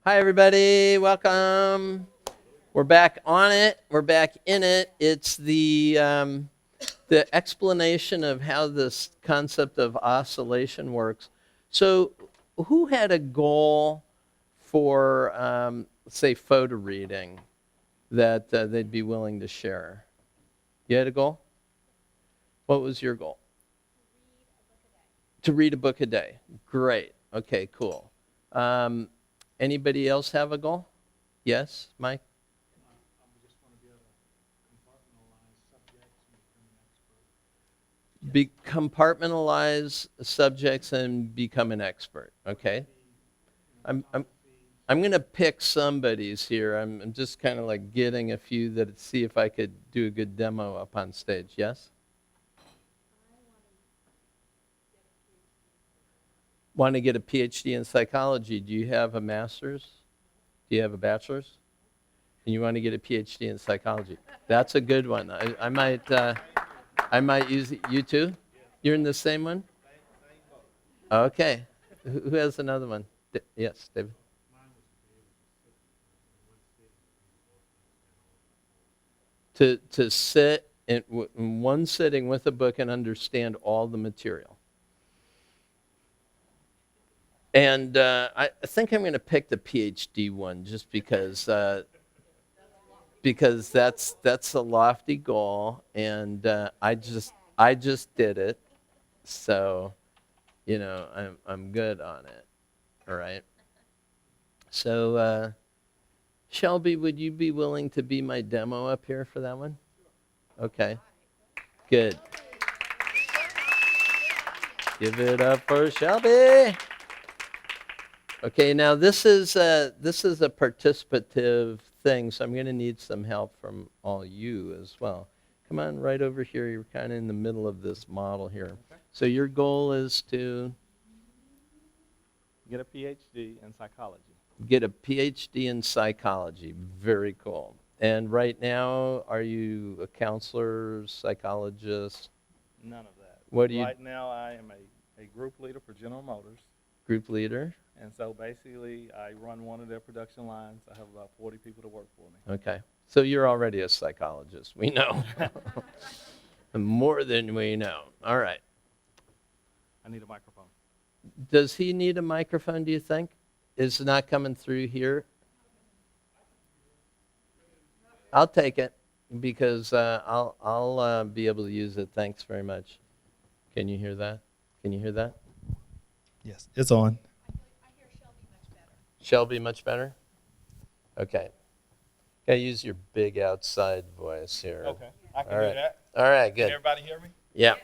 Hi, everybody. Welcome. We're back on it. We're back in it. It's the explanation of how this concept of oscillation works. So, who had a goal for, say, photo reading that they'd be willing to share? You had a goal? What was your goal? To read a book a day. Great. Okay, cool. Anybody else have a goal? Yes, Mike? Just want to be able to compartmentalize subjects and become an expert. Compartmentalize subjects and become an expert. Okay. I'm going to pick somebody's here. I'm just kind of like getting a few that see if I could do a good demo up on stage. Yes? Want to get a PhD in psychology. Do you have a master's? Do you have a bachelor's? And you want to get a PhD in psychology. That's a good one. I might use it. You too? You're in the same one? Okay. Who has another one? Yes, David. To sit in one sitting with a book and understand all the material. And I think I'm going to pick the PhD one just because that's a lofty goal, and I just did it, so I'm good on it. All right. So Shelby, would you be willing to be my demo up here for that one? Okay. Good. Give it up for Shelby. Okay, now this is a participative thing, so I'm going to need some help from all you as well. Come on, right over here. You're kind of in the middle of this model here. Okay. So your goal is to Get a PhD in psychology. get a PhD in psychology. Very cool. And right now, are you a counselor, psychologist? None of that. What do you? Right now, I am a group leader for General Motors. Group leader? And so basically, I run one of their production lines. I have about 40 people to work for me. Okay. So you're already a psychologist. We know. More than we know. All right. I need a microphone. Does he need a microphone, do you think? Is it not coming through here? I'll take it because I'll be able to use it. Thanks very much. Can you hear that? Can you hear that? Yes, it's on. I hear Shelby much better. Shelby much better? Okay. Gotta use your big outside voice here. Okay, I can All do right. that. All right, Can good. everybody hear me? Yeah.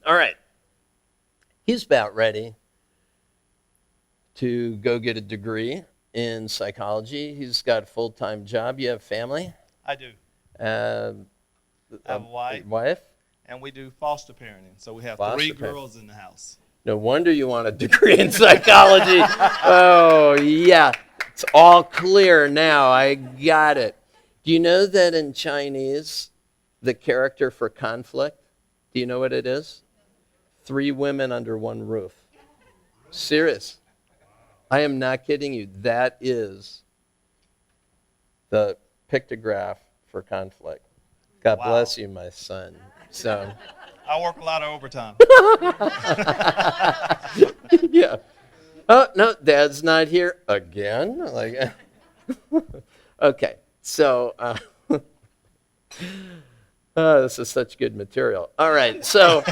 All right. He's about ready to go get a degree in psychology. He's got a full-time job. You have family? I do. Uh, I have a wife. Wife? And we do foster parenting. So we have Foster three parent. girls in the house. No wonder you want a degree in psychology. Oh, yeah. It's all clear now. I got it. Do you know that in Chinese, the character for conflict, do you know what it is? 3 women under one roof. Serious. I am not kidding you. That is the pictograph for conflict. God Wow. bless you, my son. So, I work a lot of overtime. yeah. Oh, no, Dad's not here again. Like, okay. So, this is such good material. All right. So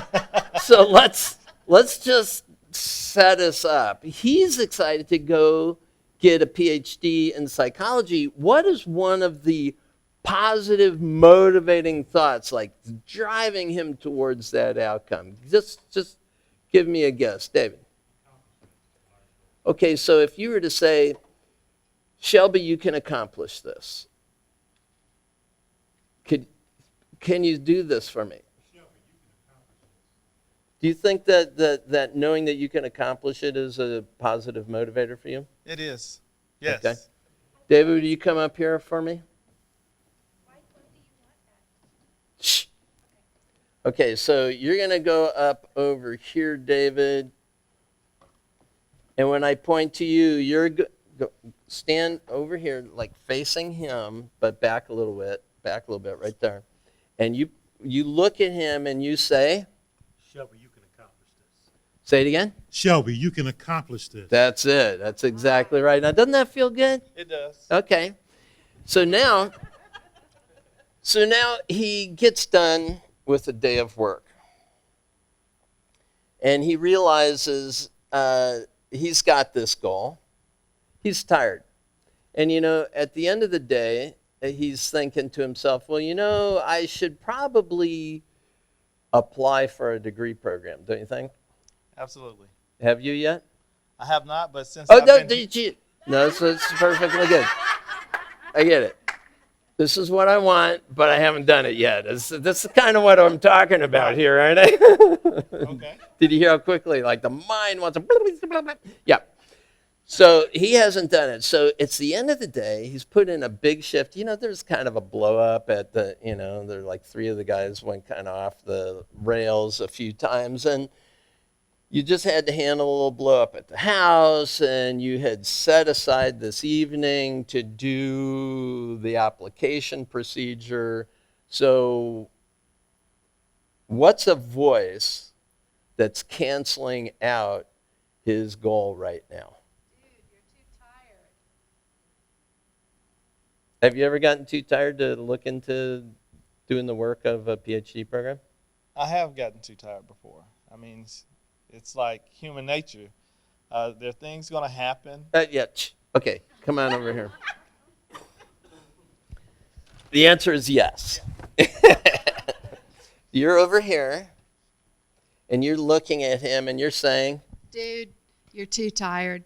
let's just set us up. He's excited to go get a PhD in psychology. What is one of the positive motivating thoughts like driving him towards that outcome? Just give me a guess, David. Okay, so if you were to say, Shelby, you can accomplish this. Can you do this for me? Do you think that knowing that you can accomplish it is a positive motivator for you? It is. Yes. Okay. David, would you come up here for me? Why do you want that? Shh. Okay, so you're going to go up over here, David. And when I point to you, stand over here, like facing him, but back a little bit, right there. And you look at him and you say, Shelby, you can accomplish this. say it again. Shelby, you can accomplish this. That's it. That's exactly right. Now, doesn't that feel good? It does. Okay. So now he gets done with a day of work. And he realizes he's got this goal. He's tired. And, at the end of the day, he's thinking to himself, well, I should probably apply for a degree program, don't you think? Absolutely. Have you yet? I have not, but since Oh, I've no, been did you? No, it's perfectly good. I get it. This is what I want, but I haven't done it yet. This is kind of what I'm talking about here, aren't I? okay. Did you hear how quickly? Like the mind wants to. Yeah. So he hasn't done it. So it's the end of the day. He's put in a big shift. There's kind of a blow up at the, there like 3 of the guys went kind of off the rails a few times. And you just had to handle a little blow up at the house, and you had set aside this evening to do the application procedure. So what's a voice that's canceling out his goal right now? Dude, you're too tired. Have you ever gotten too tired to look into doing the work of a PhD program? I have gotten too tired before. I mean, it's like human nature. There are things going to happen. Yeah. Okay, come on over here. The answer is yes. You're over here, and you're looking at him, and you're saying, Dude, you're too tired.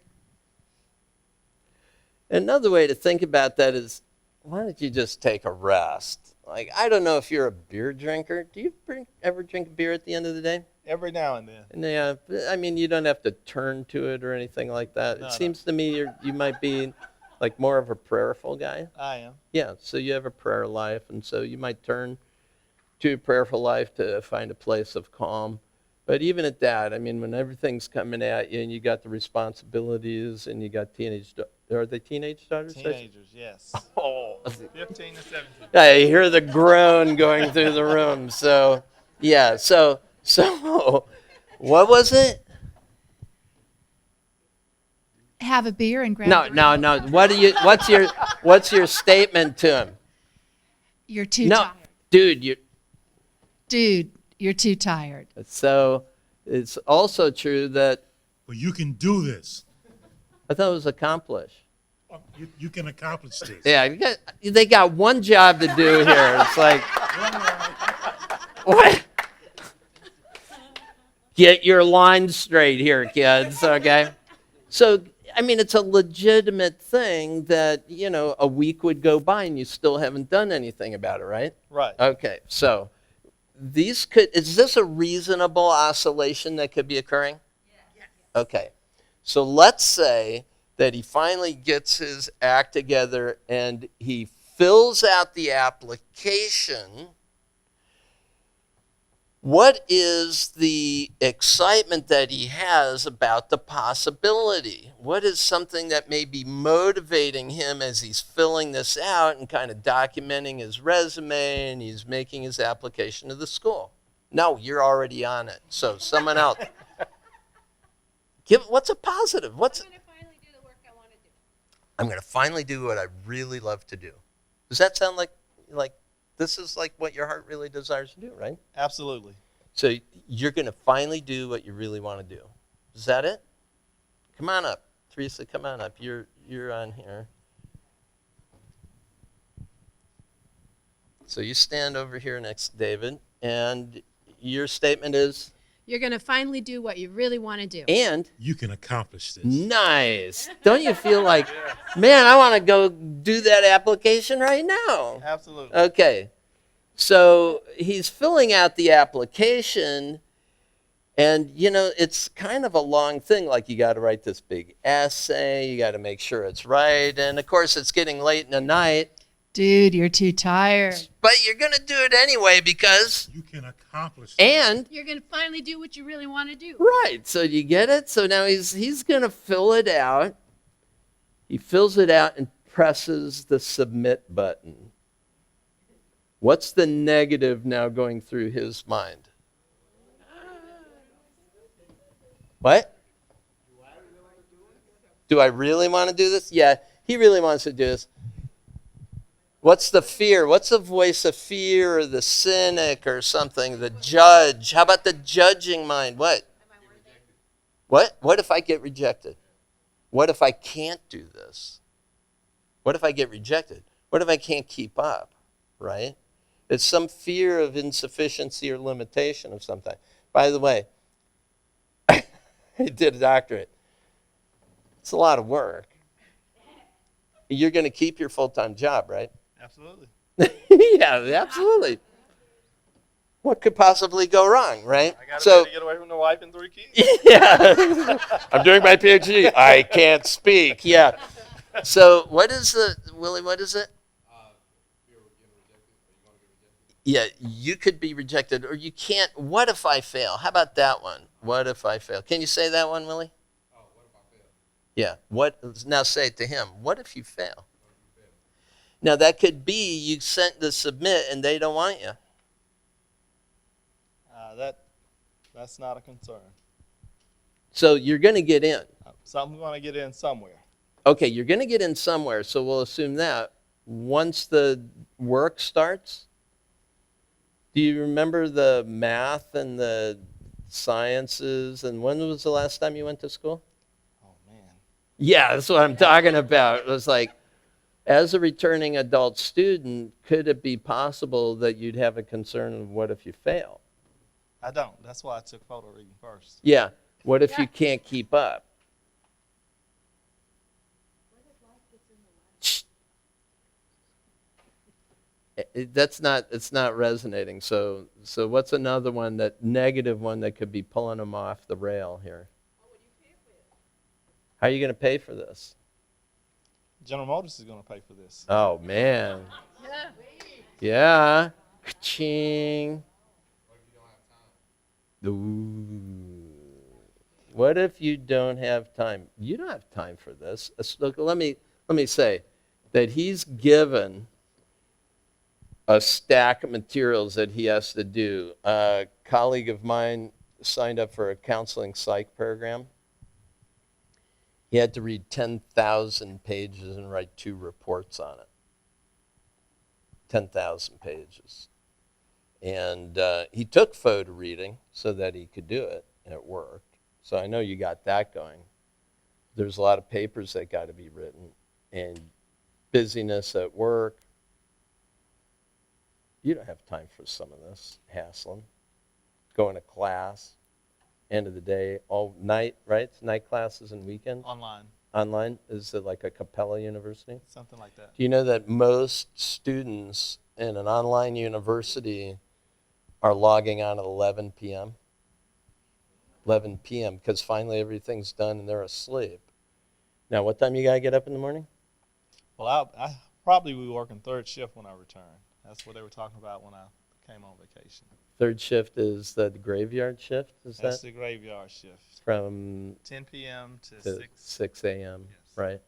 another way to think about that is, why don't you just take a rest? Like, I don't know if you're a beer drinker. Do you ever drink a beer at the end of the day? Every now and then. And I mean, you don't have to turn to it or anything like that. No, It seems to me you might be like more of a prayerful guy. I am. Yeah, so you have a prayer life, and so you might turn to a prayerful life to find a place of calm. But even at that, I mean, when everything's coming at you and you got the responsibilities and you got are they teenage daughters? Teenagers, yes. Oh, 15 to 17. I hear the groan going through the room. So, yeah, so what was it? Have a beer and grab No. What's your statement to him? You're too No, tired. dude, You're too tired. So it's also true that Well, you can do this. I thought it was accomplish. You can accomplish this. Yeah, they got one job to do here. It's like, what? Get your line straight here, kids, okay? So, I mean, it's a legitimate thing that, a week would go by and you still haven't done anything about it, right? Right. Okay, so is this a reasonable oscillation that could be occurring? Yes. Okay, so let's say that he finally gets his act together and he fills out the application. What is the excitement that he has about the possibility? What is something that may be motivating him as he's filling this out and kind of documenting his resume and he's making his application to the school? No, you're already on it. So someone else. What's a positive? I'm going to finally do the work I want to do. I'm going to finally do what I really love to do. Does that sound like this is like what your heart really desires to do, right? Absolutely. So you're going to finally do what you really want to do. Is that it? Come on up. Teresa, come on up. You're on here. So you stand over here next to David, and your statement is? You're going to finally do what you really want to do. And? You can accomplish this. Nice. Don't you feel like, man, I want to go do that application right now? Absolutely. Okay. So he's filling out the application, and, it's kind of a long thing. Like, you got to write this big essay. You got to make sure it's right. And, of course, it's getting late in the night. Dude, you're too tired. But you're going to do it anyway because... You can accomplish this. And... You're going to finally do what you really want to do. Right. So you get it? So now he's going to fill it out. He fills it out and presses the submit button. What's the negative now going through his mind? What? Do I really want to do this? Yeah, he really wants to do this. What's the fear? What's the voice of fear or the cynic or something? The judge. How about the judging mind? What? What? What if I get rejected? What if I can't do this? What if I get rejected? What if I can't keep up? Right? It's some fear of insufficiency or limitation of something. By the way, I did a doctorate. It's a lot of work. You're going to keep your full-time job, right? Absolutely. Yeah, absolutely. What could possibly go wrong, right? I got to get away from the wife and 3 kids. Yeah. I'm doing my PhD. I can't speak. Yeah. So what is the, Willie, what is it? Yeah, you could be rejected or you can't. What if I fail? How about that one? What if I fail? Can you say that one, Willie? Oh, what if I fail? Yeah. What? Now say it to him. What if you fail? Now that could be you sent the submit and they don't want you. That's not a concern. So you're going to get in. So I'm going to get in somewhere. Okay, you're going to get in somewhere. So we'll assume that once the work starts. Do you remember the math and the sciences? And when was the last time you went to school? Oh, man. Yeah, that's what I'm talking about. It was like, as a returning adult student, could it be possible that you'd have a concern of what if you fail? I don't. That's why I took photo reading first. Yeah, what if you can't keep up? It's not resonating. So what's another one, that negative one that could be pulling them off the rail here? How are you going to pay for this? General Motors is going to pay for this. Oh, man. Yeah. Ka-ching. Ooh. What if you don't have time? You don't have time for this. Look, let me say that he's given a stack of materials that he has to do. A colleague of mine signed up for a counseling psych program. He had to read 10,000 pages and write 2 reports on it. 10,000 pages. And he took photo reading so that he could do it, and it worked. So I know you got that going. There's a lot of papers that got to be written, and busyness at work. You don't have time for some of this hassling. Going to class, end of the day, all night, right? It's night classes and weekends? Online. Online? Is it like a Capella University? Something like that. Do you know that most students in an online university are logging on at 11 p.m.? 11 p.m. because finally everything's done and they're asleep. Now, what time you got to get up in the morning? Well, I probably will be working 3rd shift when I return. That's what they were talking about when I came on vacation. 3rd shift is the graveyard shift? That's the graveyard shift. From 10 p.m. to 6 a.m., Yes. right?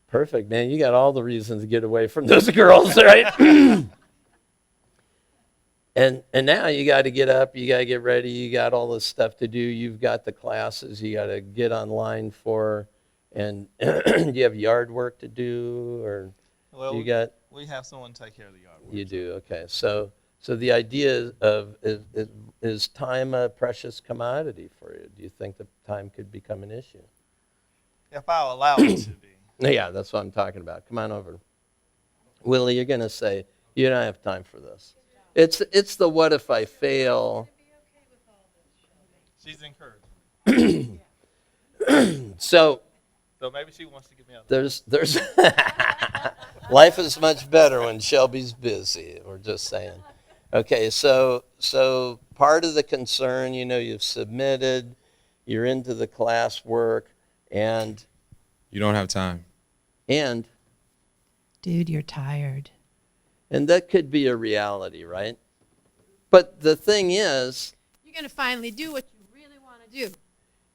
Perfect, man. You got all the reasons to get away from those girls, right? And now you got to get up, you got to get ready, you got all this stuff to do. You've got the classes you got to get online for, and do you have yard work to do, or well, you got? We have someone take care of the yard work. You do, okay. So the idea of is time a precious commodity for you? Do you think that time could become an issue? If I allow it to be. Yeah, that's what I'm talking about. Come on over. Willie, you're going to say, you don't have time for this. It's the what if I fail. She's encouraged. So maybe she wants to get me out. there's life is much better when Shelby's busy. We're just saying. Okay, so part of the concern, you've submitted, you're into the class work, and You don't have time. Dude, you're tired. And that could be a reality, right? But the thing is, You're going to finally do what you really want to do.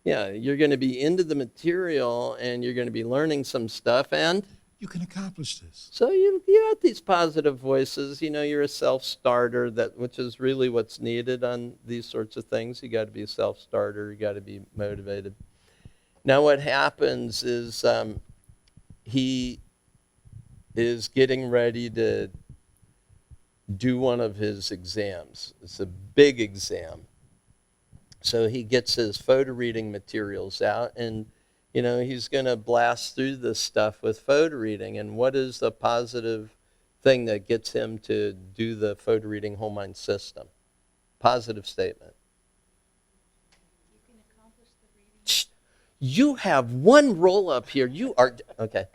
Yeah, you're going to be into the material and you're going to be learning some stuff. And You can accomplish this. so you have these positive voices. You know, you're a self-starter, which is really what's needed on these sorts of things. You got to be a self-starter. You got to be motivated. Now what happens is he is getting ready to do one of his exams. It's a big exam. So he gets his photo reading materials out and he's going to blast through this stuff with photo reading. And what is the positive thing that gets him to do the photo reading whole mind system? Positive statement. You can accomplish the reading. Shh. You have one roll up here. You are, okay.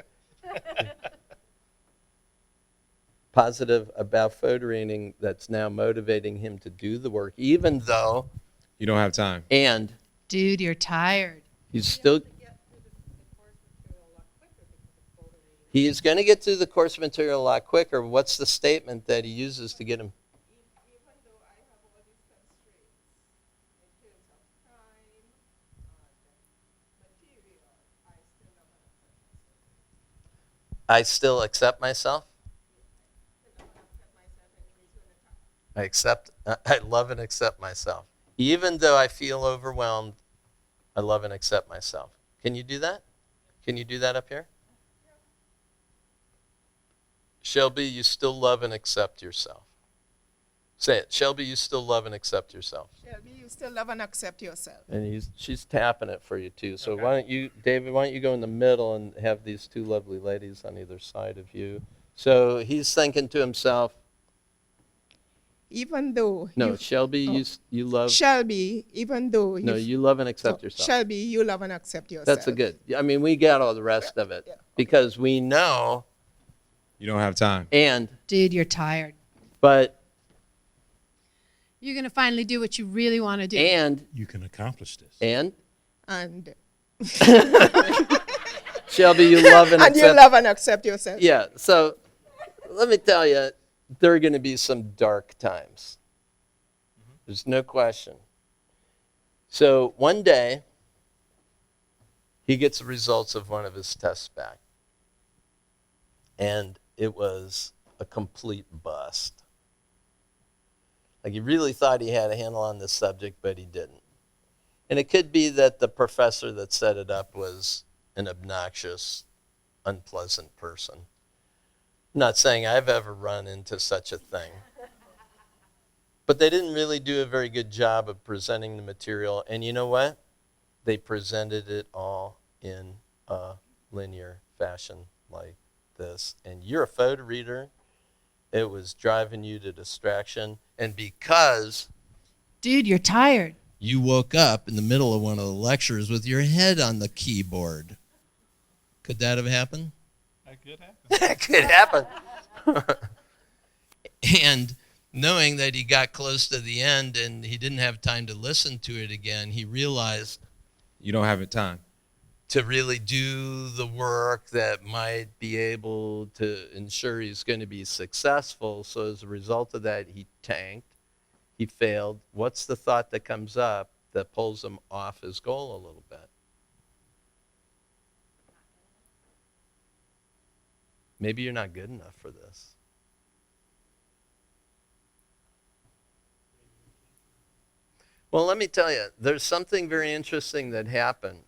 Positive about photo reading that's now motivating him to do the work, even though, You don't have time. and Dude, you're tired. he's still, he is going to get through the course material a lot quicker. What's the statement that he uses to get him? Even though I have all these constraints in terms of time and material, I still I still accept accept myself. myself. I don't accept myself and he's going to talk. I love and accept myself. Even though I feel overwhelmed, I love and accept myself. Can you do that? Can you do that up here? Shelby, you still love and accept yourself. Say it. Shelby, you still love and accept yourself. Shelby, you still love and accept yourself. And she's tapping it for you too. So Okay. why don't you, David, why don't you go in the middle and have these two lovely ladies on either side of you. So he's thinking to himself, Even though no, Shelby, oh. you love, Shelby, even though no, you love and accept yourself. Shelby, you love and accept yourself. That's a good. I mean, we got all the rest of it Yeah, okay. because we know, You don't have time. and, Dude, you're tired. but, You're going to finally do what you really want to do. and, You can accomplish this. and, And Shelby, you love and and you accept. love and accept yourself. Yeah, so let me tell you, there are going to be some dark times. There's no question. So one day, he gets the results of one of his tests back. And it was a complete bust. Like he really thought he had a handle on this subject, but he didn't. And it could be that the professor that set it up was an obnoxious, unpleasant person. I'm not saying I've ever run into such a thing. But they didn't really do a very good job of presenting the material. And you know what? They presented it all in a linear fashion like this. And you're a photo reader. It was driving you to distraction. And because Dude, you're tired. you woke up in the middle of one of the lectures with your head on the keyboard. Could that have happened? That could happen. That could happen. And knowing that he got close to the end and he didn't have time to listen to it again, he realized You don't have time. to really do the work that might be able to ensure he's going to be successful. So as a result of that, he tanked. He failed. What's the thought that comes up that pulls him off his goal a little bit? Maybe you're not good enough for this. Well, let me tell you, there's something very interesting that happened.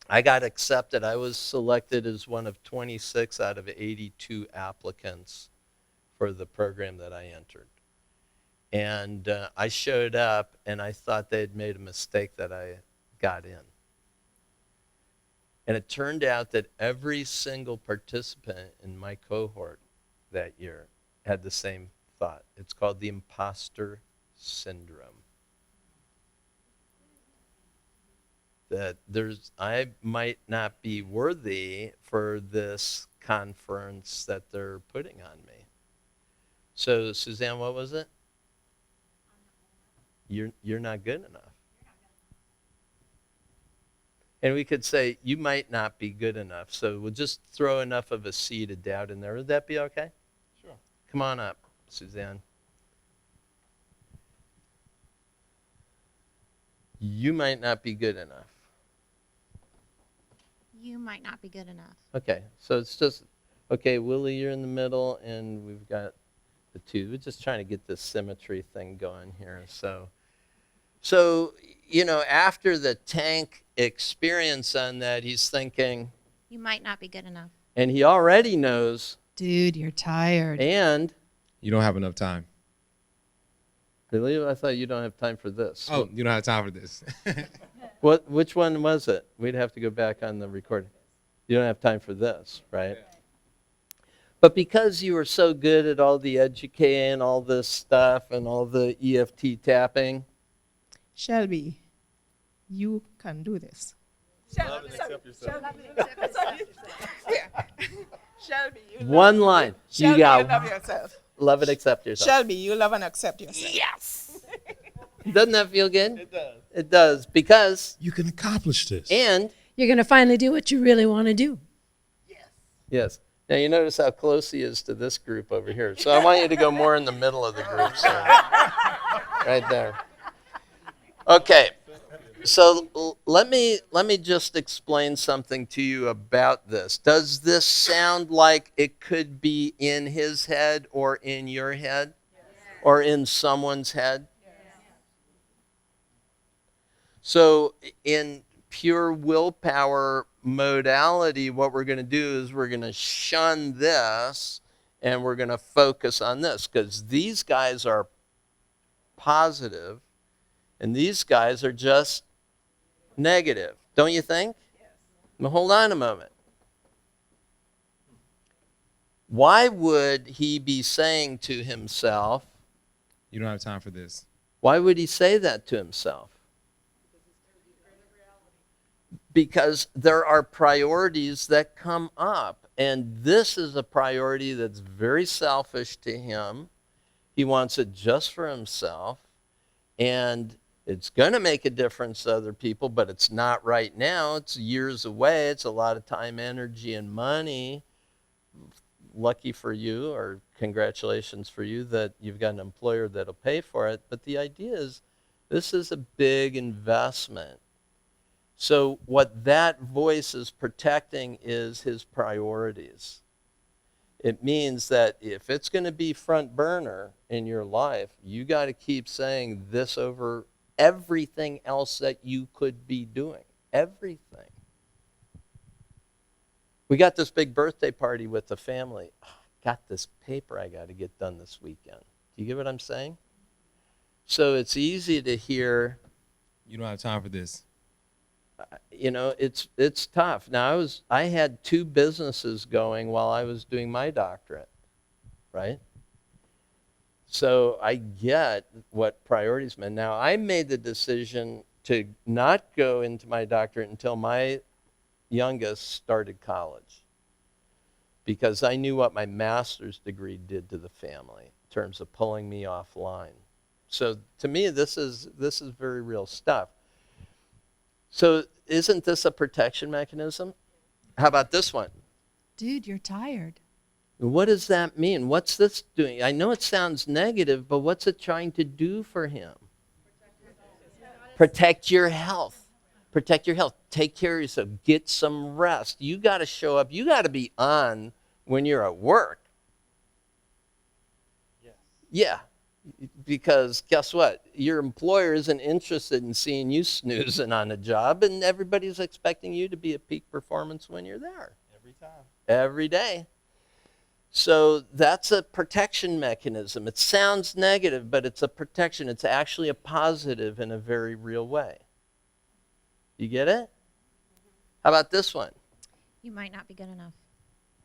I got accepted. I was selected as one of 26 out of 82 applicants for the program that I entered. And I showed up, and I thought they had made a mistake that I got in. And it turned out that every single participant in my cohort that year had the same thought. It's called the imposter syndrome. That I might not be worthy for this conference that they're putting on me. So, Suzanne, what was it? You're not good enough. And we could say, you might not be good enough. So we'll just throw enough of a seed of doubt in there. Would that be okay? Sure. Come on up, Suzanne. You might not be good enough. You might not be good enough. Okay, so it's just, okay, Willie, you're in the middle, and we've got the two. We're just trying to get this symmetry thing going here. So, after the tank experience on that, he's thinking, You might not be good enough. and he already knows, Dude, you're tired. and, You don't have enough time. really, I thought you don't have time for this. Oh, you don't have time for this. Which one was it? We'd have to go back on the recording. You don't have time for this, right? But because you were so good at all the educating, all this stuff, and all the EFT tapping, Shelby, you can do this. Love and accept yourself. Shelby, you one line, you got love yourself. love and accept yourself. Shelby, you love and accept yourself. Yes. Doesn't that feel good? It does. It does, because, You can accomplish this. and, You're going to finally do what you really want to do. yes. Now you notice how close he is to this group over here. So I want you to go more in the middle of the group. So. Right there. Okay. So let me just explain something to you about this. Does this sound like it could be in his head or in your head? Or in someone's head? So in pure willpower modality, what we're going to do is we're going to shun this and we're going to focus on this, because these guys are positive and these guys are just negative. Don't you think? Now, hold on a moment. Why would he be saying to himself, You don't have time for this. why would he say that to himself? Because there are priorities that come up. And this is a priority that's very selfish to him. He wants it just for himself. And it's going to make a difference to other people, but it's not right now. It's years away. It's a lot of time, energy, and money. Lucky for you, or congratulations for you, that you've got an employer that'll pay for it. But the idea is, this is a big investment. So what that voice is protecting is his priorities. It means that if it's going to be front burner in your life, you got to keep saying this over everything else that you could be doing. Everything. We got this big birthday party with the family. Oh, got this paper I got to get done this weekend. Do you get what I'm saying? So it's easy to hear, You don't have time for this. it's tough. Now I had 2 businesses going while I was doing my doctorate, right? So I get what priorities meant. Now I made the decision to not go into my doctorate until my youngest started college, because I knew what my master's degree did to the family in terms of pulling me offline. So to me, this is very real stuff. So isn't this a protection mechanism? How about this one? Dude, you're tired. What does that mean? What's this doing? I know it sounds negative, but what's it trying to do for him? Protect your health. Protect your health. Take care of yourself. Get some rest. You got to show up. You got to be on when you're at work. Yes. Yeah. Because guess what? Your employer isn't interested in seeing you snoozing on a job, and everybody's expecting you to be at peak performance when you're there. Every time. Every day. So that's a protection mechanism. It sounds negative, but it's a protection. It's actually a positive in a very real way. You get it? How about this one? You might not be good enough.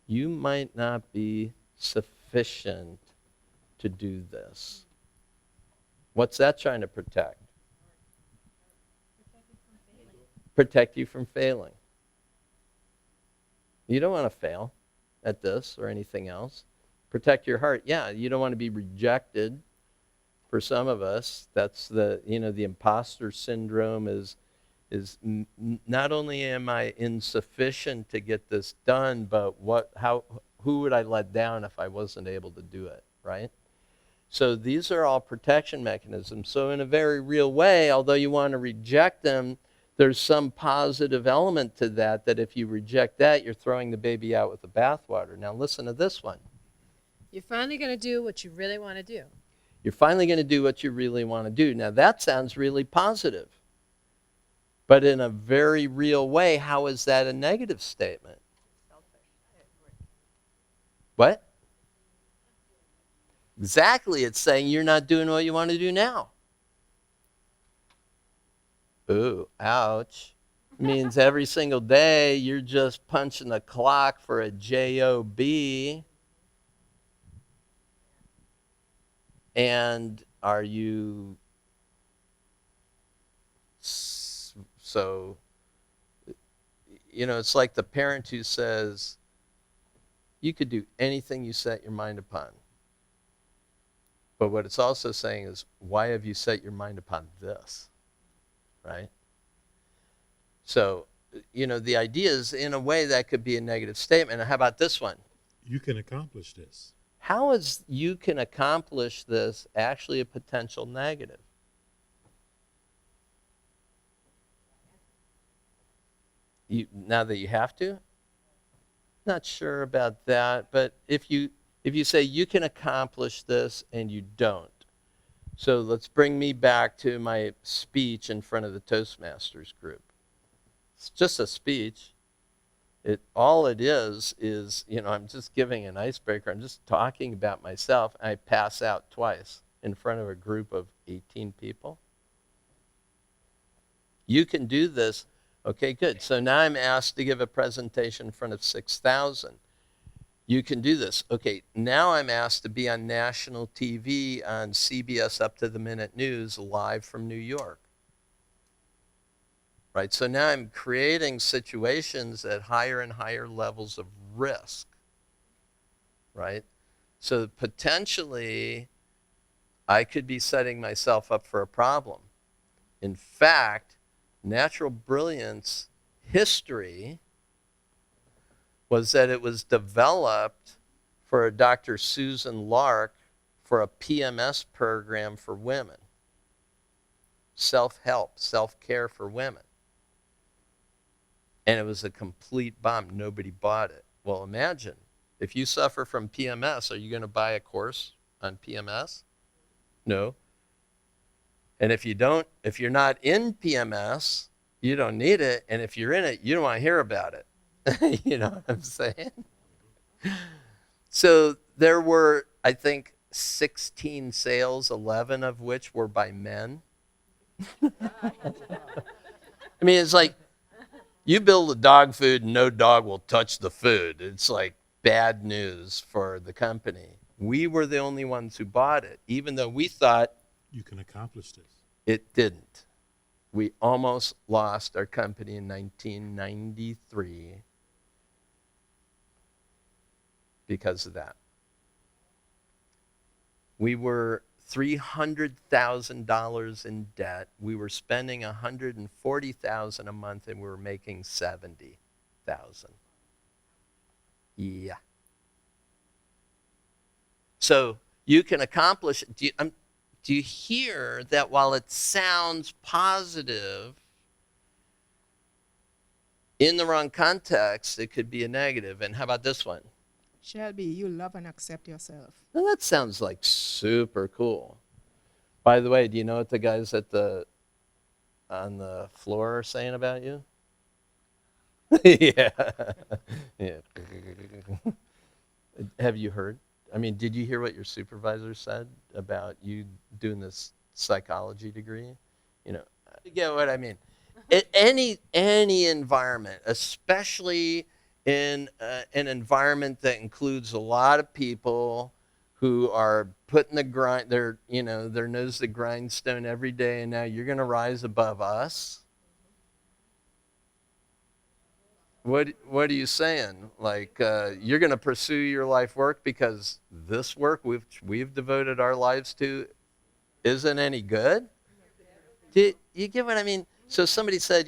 You might not be sufficient to do this. What's that trying to protect? Protect you from failing. You don't want to fail at this or anything else. Protect your heart. Yeah, you don't want to be rejected. For some of us, that's the imposter syndrome is not only am I insufficient to get this done, but who would I let down if I wasn't able to do it, right? So these are all protection mechanisms. So in a very real way, although you want to reject them, there's some positive element to that, that if you reject that, you're throwing the baby out with the bathwater. Now listen to this one. You're finally going to do what you really want to do. You're finally going to do what you really want to do. Now that sounds really positive. But in a very real way, how is that a negative statement? What? Exactly. It's saying you're not doing what you want to do now. Ooh, ouch. Means every single day you're just punching the clock for a job. And are you so, it's like the parent who says, you could do anything you set your mind upon. But what it's also saying is, why have you set your mind upon this? Right? So, the idea is, in a way, that could be a negative statement. And how about this one? You can accomplish this. How is you can accomplish this actually a potential negative? Now that you have to? Not sure about that, but if you say you can accomplish this and you don't. So let's bring me back to my speech in front of the Toastmasters group. It's just a speech. All it is, I'm just giving an icebreaker. I'm just talking about myself. I pass out twice in front of a group of 18 people. You can do this. Okay, good. So now I'm asked to give a presentation in front of 6,000. You can do this. Okay, now I'm asked to be on national TV on CBS Up to the Minute News live from New York. Right, so now I'm creating situations at higher and higher levels of risk. Right? So potentially, I could be setting myself up for a problem. In fact, natural brilliance history was that it was developed for a Dr. Susan Lark for a PMS program for women. Self-help, self-care for women. And it was a complete bomb. Nobody bought it. Well, imagine, if you suffer from PMS, are you going to buy a course on PMS? No. And if you're not in PMS, you don't need it. And if you're in it, you don't want to hear about it. You know what I'm saying? So there were, I think, 16 sales, 11 of which were by men. I mean, it's like, you build a dog food and no dog will touch the food. It's like bad news for the company. We were the only ones who bought it, even though we thought You can accomplish this. it didn't. We almost lost our company in 1993 because of that. We were $300,000 in debt. We were spending $140,000 a month, and we were making $70,000. Yeah. So you can accomplish. Do you hear that while it sounds positive, in the wrong context, it could be a negative? And how about this one? Shelby, you love and accept yourself. Well, that sounds like super cool. By the way, do you know what the guys on the floor are saying about you? Yeah. Yeah. Have you heard? I mean, did you hear what your supervisor said about you doing this psychology degree? You get what I mean. Any environment, especially in an environment that includes a lot of people who are putting their nose to the grindstone every day, and now you're going to rise above us. What are you saying? Like, you're going to pursue your life work because this work we've devoted our lives to isn't any good? Do you get what I mean? So somebody said,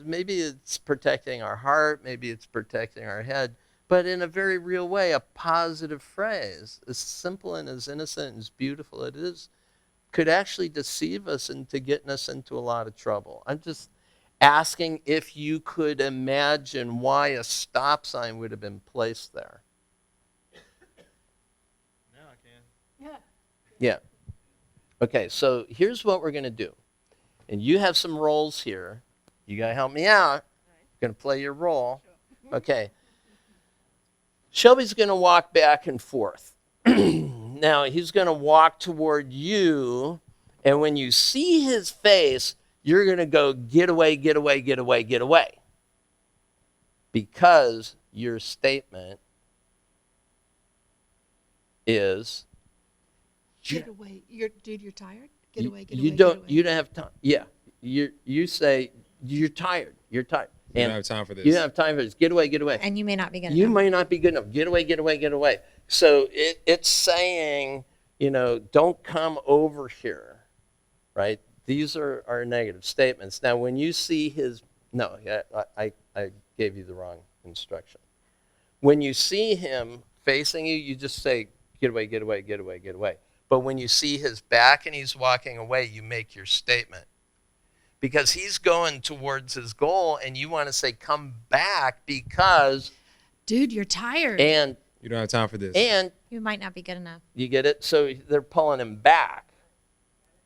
maybe it's protecting our heart, maybe it's protecting our head, but in a very real way, a positive phrase, as simple and as innocent and as beautiful it is, could actually deceive us into getting us into a lot of trouble. asking if you could imagine why a stop sign would have been placed there. Now I can. Yeah. Okay, so here's what we're going to do. And you have some roles here. You got to help me out. Going to play your role. Okay. Shelby's going to walk back and forth. Now, he's going to walk toward you, and when you see his face, you're going to go, get away, get away, get away, get away. Because your statement is... Get away. You're tired? Get away, get you away, don't, get away. You don't have time. Yeah. You say, you're tired. You're tired. You And don't have time for this. you don't have time for this. Get away, get away. And you may not be good You enough. may not be good enough. Get away, get away, get away. So it's saying, don't come over here, right? These are our negative statements. Now, when you see his, no, I gave you the wrong instruction. When you see him facing you, you just say, get away, get away, get away, get away. But when you see his back and he's walking away, you make your statement. Because he's going towards his goal, and you want to say, come back because, Dude, you're tired. and You don't have time for this. You might not be good enough. you get it? So they're pulling him back.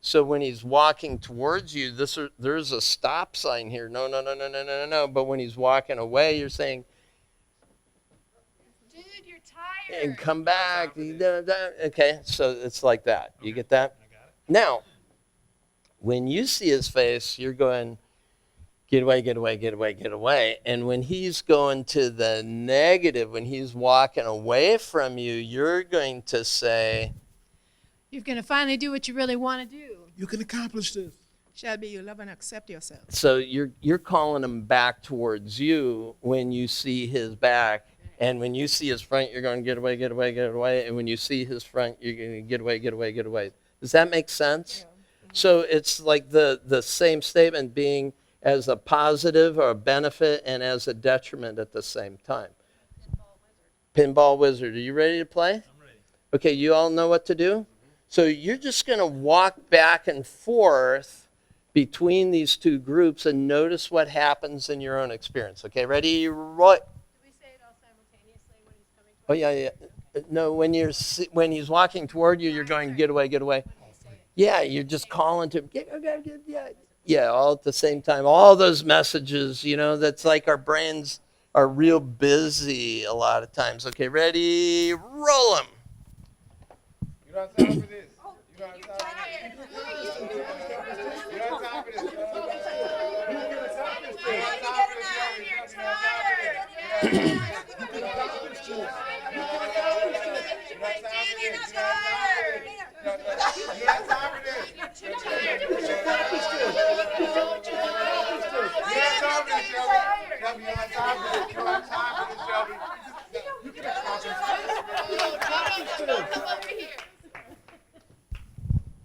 So when he's walking towards you, there's a stop sign here. No, no, no, no, no, no, no, no. But when he's walking away, you're saying, Dude, you're tired. and come back. Okay, so it's like that. You get that? I got it. Now, when you see his face, you're going, get away, get away, get away, get away. And when he's going to the negative, when he's walking away from you, you're going to say, You're going to finally do what you really want to do. You can accomplish this. Shelby, you love and accept yourself. so you're calling him back towards you when you see his back. And when you see his front, you're going, get away, get away, get away. And when you see his front, you're going to get away, get away, get away. Does that make sense? So it's like the same statement being as a positive or a benefit and as a detriment at the same time. Pinball Wizard, are you ready to play? I'm ready. Okay, you all know what to do? So you're just going to walk back and forth between these two groups and notice what happens in your own experience. Okay, ready? Right. Do we say it all simultaneously when he's coming Oh, yeah. No, when he's walking toward you, you're going, get away, get away. Yeah, you're just calling to him, yeah, all at the same time. All those messages, that's like our brains are real busy a lot of times. Okay, ready? Roll them. You don't have time for this. You don't have time for this. You don't have time for this.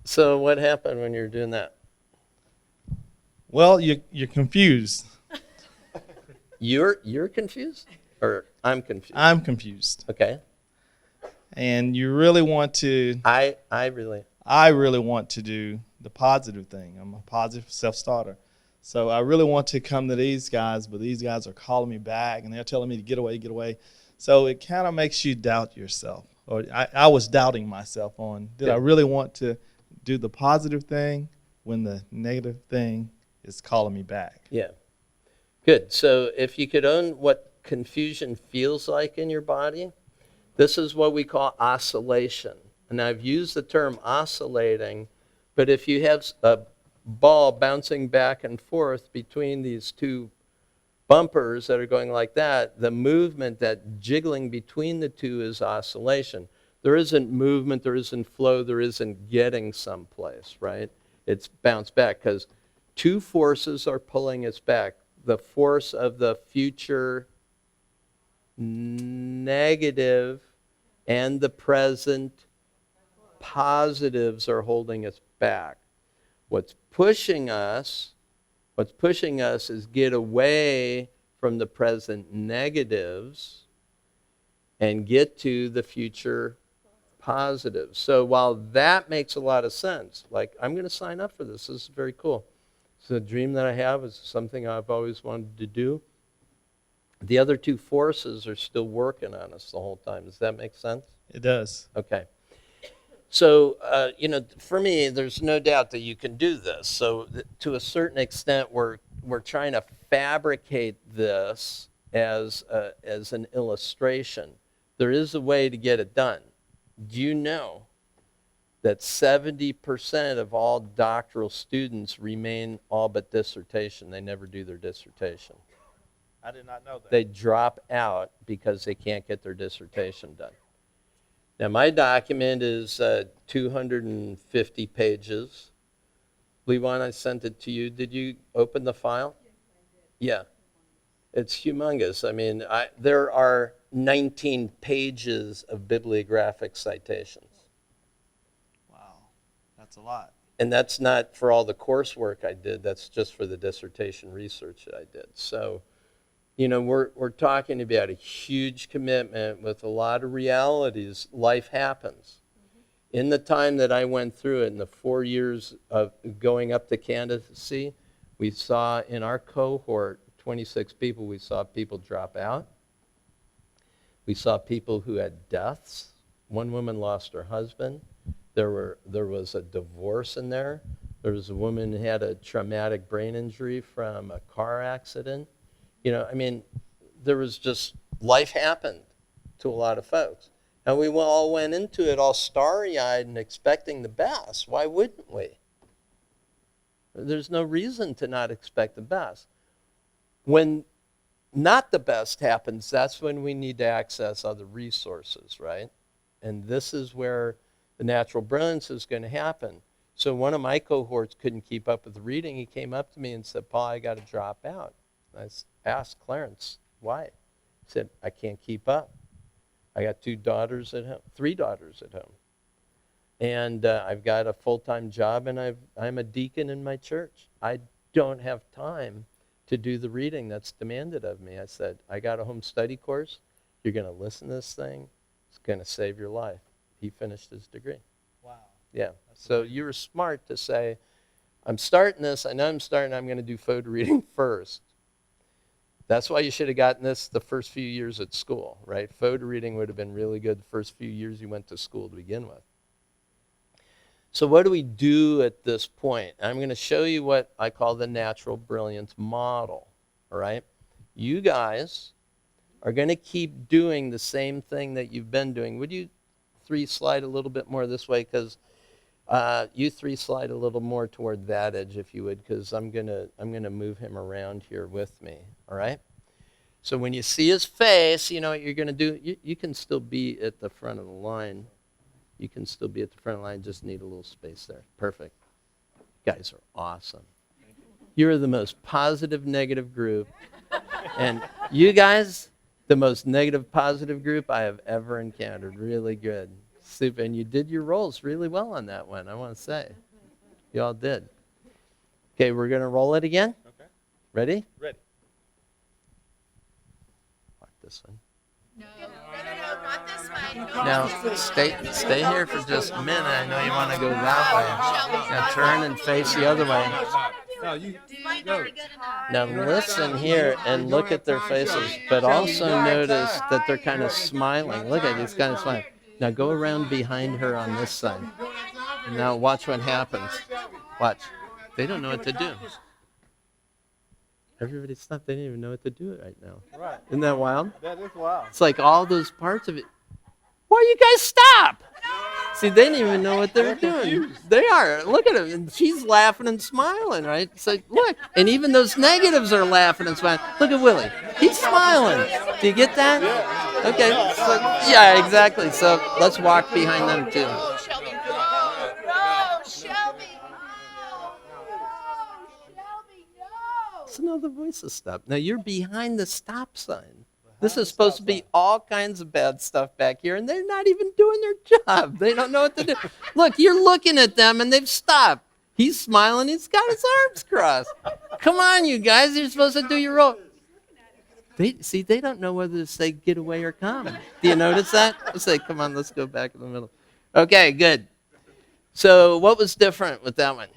So what happened when you were doing that? Well, you're confused. You're confused? Or I'm confused? I'm confused. Okay. And you really want to, I really want to do the positive thing. I'm a positive self-starter. So I really want to come to these guys, but these guys are calling me back and they're telling me to get away, get away. So it kind of makes you doubt yourself. Or I was doubting myself on, did I really want to do the positive thing when the negative thing is calling me back? Yeah. Good. So if you could own what confusion feels like in your body, this is what we call oscillation. And I've used the term oscillating, but if you have a ball bouncing back and forth between these two bumpers that are going like that, the movement, that jiggling between the two is oscillation. There isn't movement, there isn't flow, there isn't getting someplace, right? It's bounced back because two forces are pulling us back. The force of the future negative and the present positives are holding us back. What's pushing us is get away from the present negatives and get to the future positives. So while that makes a lot of sense, like I'm going to sign up for this. This is very cool. It's a dream that I have. It's something I've always wanted to do. The other two forces are still working on us the whole time. Does that make sense? It does. Okay. So, for me, there's no doubt that you can do this. So, to a certain extent, we're trying to fabricate this as an illustration. There is a way to get it done. Do you know that 70% of all doctoral students remain all but dissertation? They never do their dissertation. I did not know that. They drop out because they can't get their dissertation done. Now, my document is 250 pages. Levon, I sent it to you. Did you open the file? Yes, I did. Yeah. It's humongous. I mean, there are 19 pages of bibliographic citations. Wow, that's a lot. And that's not for all the coursework I did. That's just for the dissertation research that I did. So, we're talking about a huge commitment with a lot of realities. Life happens. In the time that I went through it, in the 4 years of going up to candidacy, we saw in our cohort, 26 people, we saw people drop out. We saw people who had deaths. One woman lost her husband. There was a divorce in there. There was a woman who had a traumatic brain injury from a car accident. There was just, life happened to a lot of folks. And we all went into it all starry-eyed and expecting the best. Why wouldn't we? There's no reason to not expect the best. When not the best happens, that's when we need to access other resources, right? And this is where the natural brilliance is going to happen. So one of my cohorts couldn't keep up with the reading. He came up to me and said, Paul, I got to drop out. I asked Clarence, why? He said, I can't keep up. I got 3 daughters at home. And I've got a full-time job, and I'm a deacon in my church. I don't have time to do the reading that's demanded of me. I said, I got a home study course. You're going to listen to this thing. It's going to save your life. He finished his degree. Wow. Yeah. So you were smart to say, I'm starting this. I know I'm starting. I'm going to do photo reading first. That's why you should have gotten this the first few years at school, right? Photo reading would have been really good the first few years you went to school to begin with. So what do we do at this point? I'm going to show you what I call the natural brilliance model, all right? You guys are going to keep doing the same thing that you've been doing. Would you 3 slide a little bit more this way? Because you 3 slide a little more toward that edge, if you would, because I'm gonna move him around here with me, all right? So when you see his face, you know what you're going to do. You can still be at the front of the line. You can still be at the front of the line, just need a little space there. Perfect. You guys are awesome. You're the most positive, negative group. And you guys, the most negative, positive group I have ever encountered. Really good. Super. And you did your roles really well on that one, I want to say. You all did. Okay, we're going to roll it again. Okay. Ready? Ready. Lock this one. No. No, not this way. Now, stay here for just a minute. I know you want to go that way. Now turn and face the other way. No, you Might go. not be good enough. Now listen here and look at their faces, but also notice that they're kind of smiling. Look at these kind of smiling. Now go around behind her on this side. Now watch what happens. Watch. They don't know what to do. Everybody stopped. They didn't even know what to do right now. Right. Isn't that wild? That is wild. It's like all those parts of it. Why you guys stop? See, they didn't even know what they were doing. They are. Look at them. And she's laughing and smiling, right? So look. And even those negatives are laughing and smiling. Look at Willie. He's smiling. Do you get that? Okay. So, yeah, exactly. So let's walk behind them too. Shelby, no, Shelby, no, Shelby, no. So now the voices stop. Now you're behind the stop sign. This is supposed to be all kinds of bad stuff back here, and they're not even doing their job. They don't know what to do. Look, you're looking at them, and they've stopped. He's smiling. He's got his arms crossed. Come on, you guys. You're supposed to do your role. They don't know whether to say get away or come. Do you notice that? Let's say, come on, let's go back in the middle. Okay, good. So what was different with that one?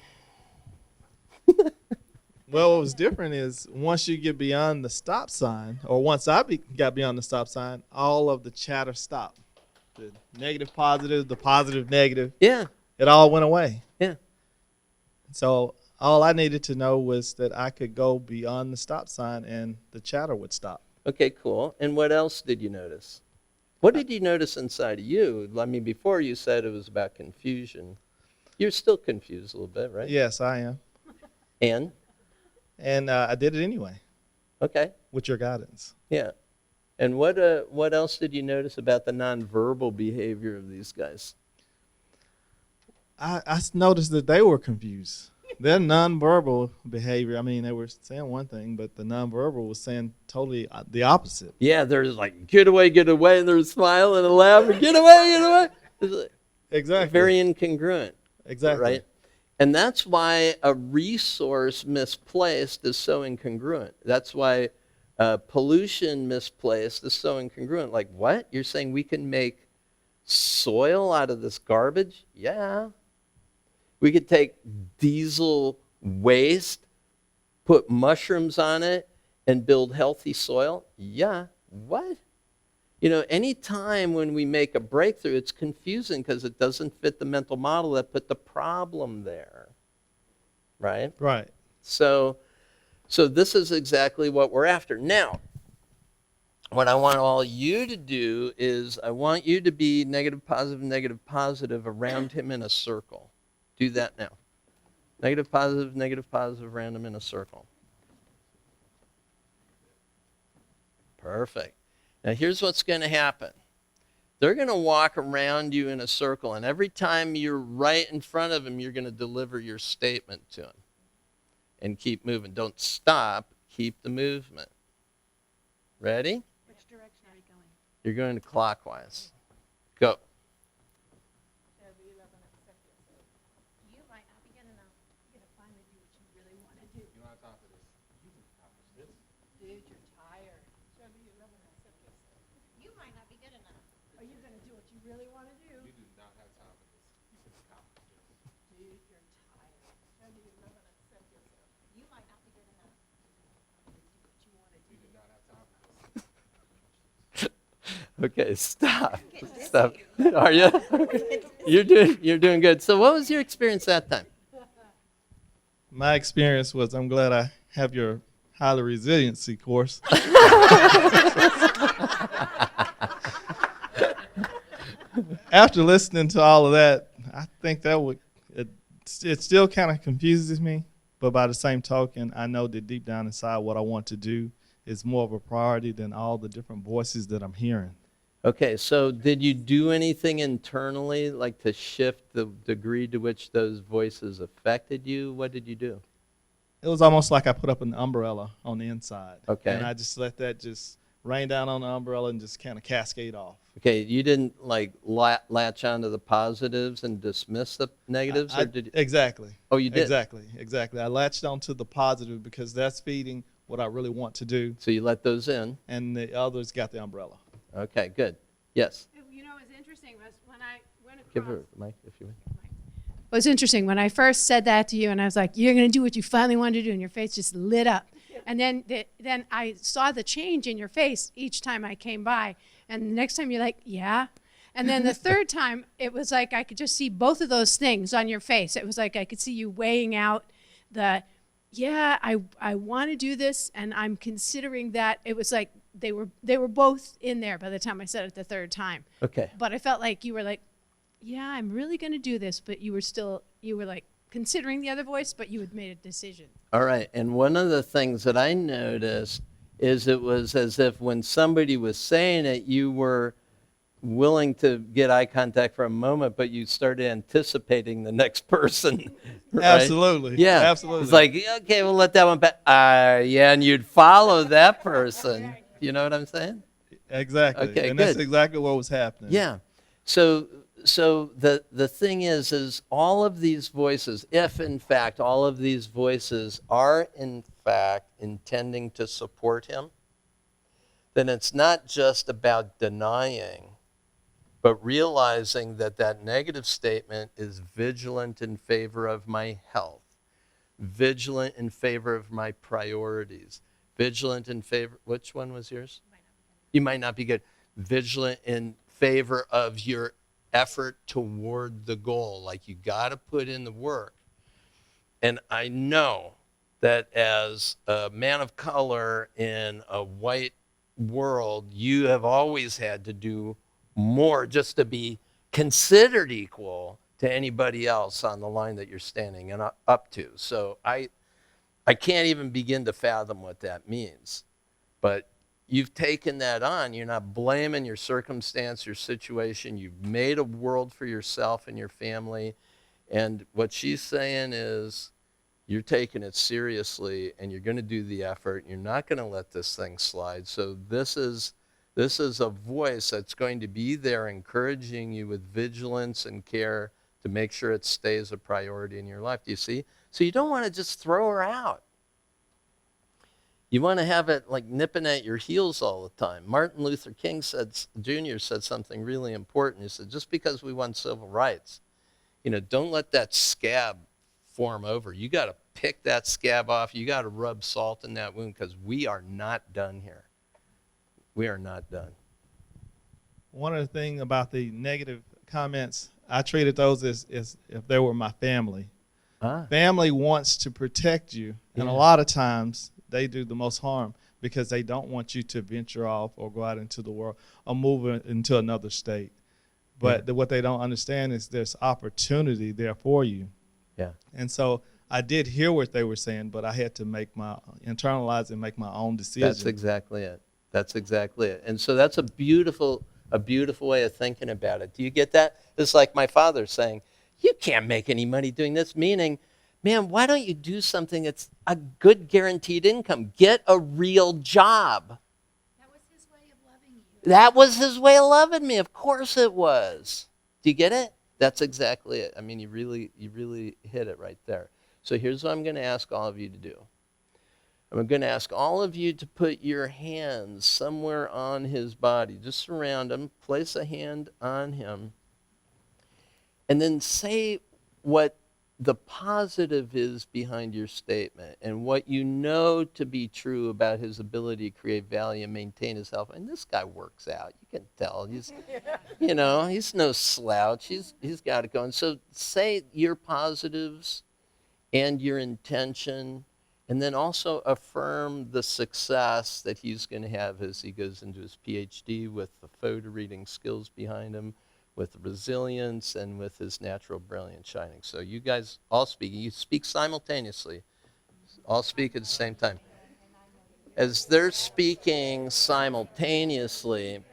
Well, what was different is once you get beyond the stop sign, or once got beyond the stop sign, all of the chatter stopped. The negative, positive, the positive, negative, Yeah, it all went away. yeah. So all I needed to know was that I could go beyond the stop sign and the chatter would stop. Okay, cool. And what else did you notice? What did you notice inside of you? I mean, before you said it was about confusion. You're still confused a little bit, right? Yes, I am. And I did it anyway okay, with your guidance. yeah. And what else did you notice about the nonverbal behavior of these guys? I noticed that they were confused. Their nonverbal behavior, I mean, they were saying one thing, but the nonverbal was saying totally the opposite. Yeah, they're like, get away, and they're smiling and laughing, get away. It's like Exactly. very incongruent, Exactly. right? And that's why a resource misplaced is so incongruent. That's why pollution misplaced is so incongruent. Like, what? You're saying we can make soil out of this garbage? Yeah. We could take diesel waste, put mushrooms on it, and build healthy soil? Yeah. What? You know, any time when we make a breakthrough, it's confusing because it doesn't fit the mental model that put the problem there. Right? Right. So this is exactly what we're after. Now, what I want all you to do is I want you to be negative, positive around him in a circle. Do that now. Negative, positive, around him in a circle. Perfect. Now here's what's going to happen. They're going to walk around you in a circle, and every time you're right in front of him, you're going to deliver your statement to him. And keep moving. Don't stop. Keep the movement. Ready? Which direction are you going? You're going clockwise. Go. You might not be good enough. You're gonna finally do what you really want to do. You don't have time for this. You can accomplish this. Dude, you're tired. You might not be good enough. Are you gonna do what you really want to do? You do not have time for this. You can accomplish this. Dude, you're tired. You might not be good enough. Do what you want to do. You do not have time for this. Okay, stop. Stop. Are you? You're doing good. So what was your experience that time? My experience was I'm glad I have your highly resiliency course. After listening to all of that, I think that it still kind of confuses me, but by the same token, I know that deep down inside what I want to do is more of a priority than all the different voices that I'm hearing. Okay, so did you do anything internally, like to shift the degree to which those voices affected you? What did you do? It was almost like I put up an umbrella on the inside. Okay. And I just let that just rain down on the umbrella and just kind of cascade off. Okay, you didn't like latch onto the positives and dismiss the negatives, or did you? Exactly. Oh, you did? Exactly. I latched onto the positive because that's feeding what I really want to do, So you let those in. and the others got the umbrella. Okay, good. Yes. You know, what's interesting was when I went across. Give her the mic if you would. What's interesting, when I first said that to you, and I was like, you're going to do what you finally wanted to do, and your face just lit up. And then I saw the change in your face each time I came by. And the next time you're like, yeah. And then the third time, it was like I could just see both of those things on your face. It was like I could see you weighing out the, yeah, I want to do this, and I'm considering that. It was like they were both in there by the time I said it the third time. Okay. But I felt like you were like, yeah, I'm really going to do this, but you were like considering the other voice, but you had made a decision. All right. And one of the things that I noticed is it was as if when somebody was saying it, you were willing to get eye contact for a moment, but you started anticipating the next person. Right? Absolutely. Yeah. Absolutely. It's like, okay, we'll let that one pass. Yeah, and you'd follow that person. You know what I'm saying? Exactly. Okay, and that's good. exactly what was happening. Yeah. So the thing is all of these voices, if in fact all of these voices are in fact intending to support him, then it's not just about denying, but realizing that that negative statement is vigilant in favor of my health. vigilant in favor of my priorities, vigilant in favor, which one was yours? You might not be good. Vigilant in favor of your effort toward the goal. Like you got to put in the work. And I know that as a man of color in a white world, you have always had to do more just to be considered equal to anybody else on the line that you're standing and up to. So I can't even begin to fathom what that means. But you've taken that on. You're not blaming your circumstance, your situation. You've made a world for yourself and your family. And what she's saying is you're taking it seriously and you're going to do the effort. You're not going to let this thing slide. So this is a voice that's going to be there encouraging you with vigilance and care to make sure it stays a priority in your life. Do you see? So you don't want to just throw her out. You want to have it like nipping at your heels all the time. Martin Luther King Jr. said something really important. He said, just because we won civil rights, don't let that scab form over. You got to pick that scab off. You got to rub salt in that wound because we are not done here. We are not done. One of the things about the negative comments, I treated those as if they were my family. Family wants to protect you, and a lot of times they do the most harm because they don't want you to venture off or go out into the world or move into another state. But what they don't understand is there's opportunity there for you. Yeah. And so I did hear what they were saying, but I had to internalize and make my own decision. That's exactly it. That's exactly it. And so that's a beautiful way of thinking about it. Do you get that? It's like my father saying, you can't make any money doing this, meaning, man, why don't you do something that's a good guaranteed income? Get a real job. That was his way of loving you. That was his way of loving me. Of course it was. Do you get it? That's exactly it. I mean, you really hit it right there. So here's what I'm going to ask all of you to do. I'm going to ask all of you to put your hands somewhere on his body. Just surround him. Place a hand on him. And then say what the positive is behind your statement and what you know to be true about his ability to create value and maintain his health. And this guy works out. You can tell. He's no slouch. He's got it going. So say your positives and your intention, and then also affirm the success that he's going to have as he goes into his PhD with the photo reading skills behind him, with resilience, and with his natural brilliance shining. So you guys all speak. You speak simultaneously. All speak at the same time. As they're speaking simultaneously,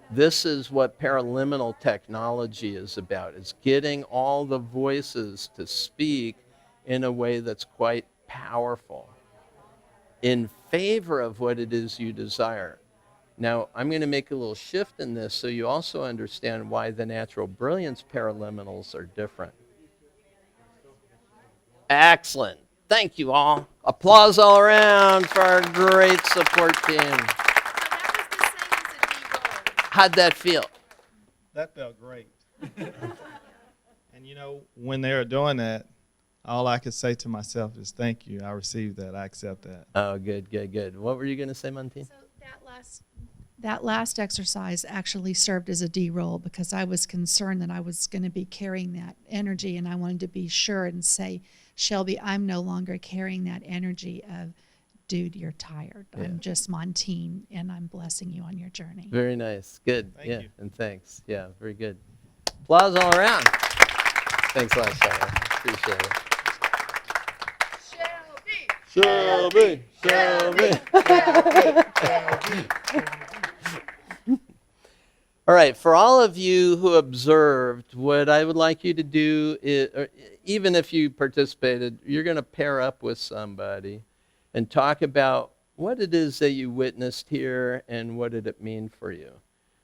this is what paraliminal technology is about. It's getting all the voices to speak in a way that's quite powerful in favor of what it is you desire. Now, I'm going to make a little shift in this so you also understand why the natural brilliance paraliminals are different. Excellent. Thank you all. Applause all around for our great support team. That was the same as a D-roll. How'd that feel? That felt great. And when they were doing that, all I could say to myself is, thank you. I received that. I accept that. Oh, good. What were you going to say, Monty? So that last exercise actually served as a D-roll because I was concerned that I was going to be carrying that energy, and I wanted to be sure and say, Shelby, I'm no longer carrying that energy of, dude, you're tired. Yeah. I'm just Montine, and I'm blessing you on your journey. Very nice. Good. Thank you. And thanks. Yeah, very good. Applause all around. Thanks a lot, Sarah. Appreciate it. Shelby. All right, for all of you who observed, what I would like you to do is, or even if you participated, you're going to pair up with somebody and talk about what it is that you witnessed here and what did it mean for you.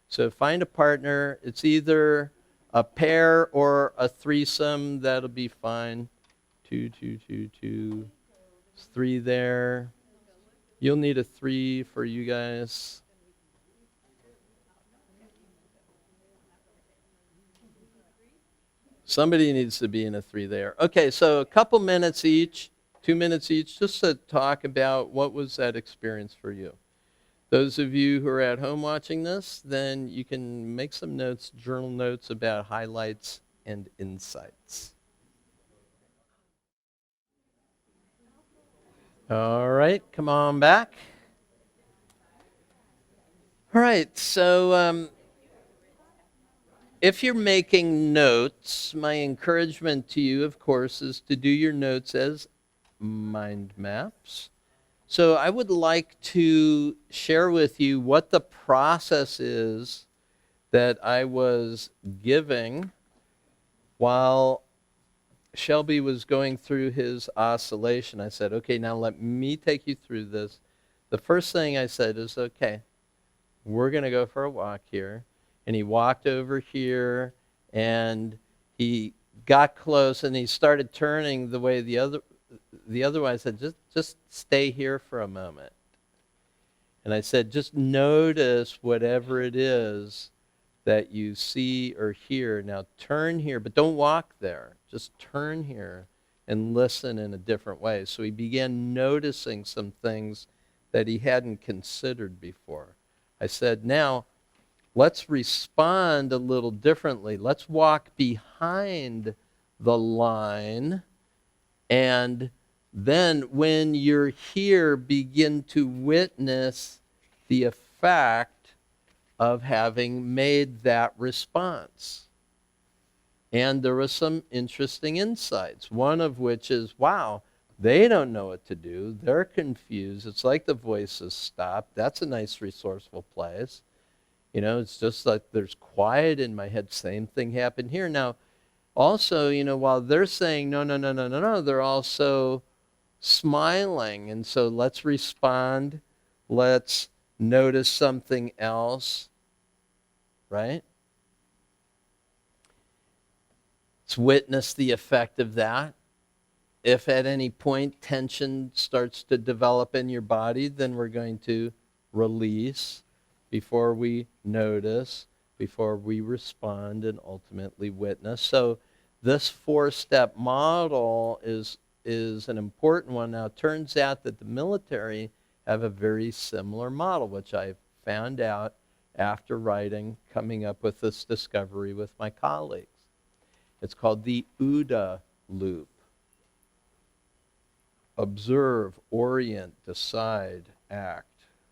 So find a partner. It's either a pair or a threesome. That'll be fine. Two. There's 3 there. You'll need a 3 for you guys. Somebody needs to be in a 3 there. Okay, so a couple minutes each. 2 minutes each, just to talk about what was that experience for you. Those of you who are at home watching this, then you can make some notes, journal notes about highlights and insights. All right, come on back. All right, so if you're making notes, my encouragement to you, of course, is to do your notes as mind maps. So I would like to share with you what the process is that I was giving while Shelby was going through his oscillation. I said, okay, now let me take you through this. The first thing I said is, okay, we're going to go for a walk here. And he walked over here, and he got close, and he started turning the way the other way. I said, just stay here for a moment. And I said, just notice whatever it is that you see or hear. Now turn here, but don't walk there. Just turn here and listen in a different way. So he began noticing some things that he hadn't considered before. I said, now, let's respond a little differently. Let's walk behind the line, and then when you're here, begin to witness the effect of having made that response. And there were some interesting insights, one of which is, wow, they don't know what to do. They're confused. It's like the voices stop. That's a nice, resourceful place. You know, it's just like there's quiet in my head. Same thing happened here. Now, also, you know, while they're saying no, no, no, no, no, no, they're also smiling. And so let's respond. Let's notice something else, right? Let's witness the effect of that. If at any point tension starts to develop in your body, then we're going to release before we notice, before we respond, and ultimately witness. So this 4-step model is an important one. Now, it turns out that the military have a very similar model, which I found out after coming up with this discovery with my colleagues. It's called the OODA loop. Observe, orient, decide, act.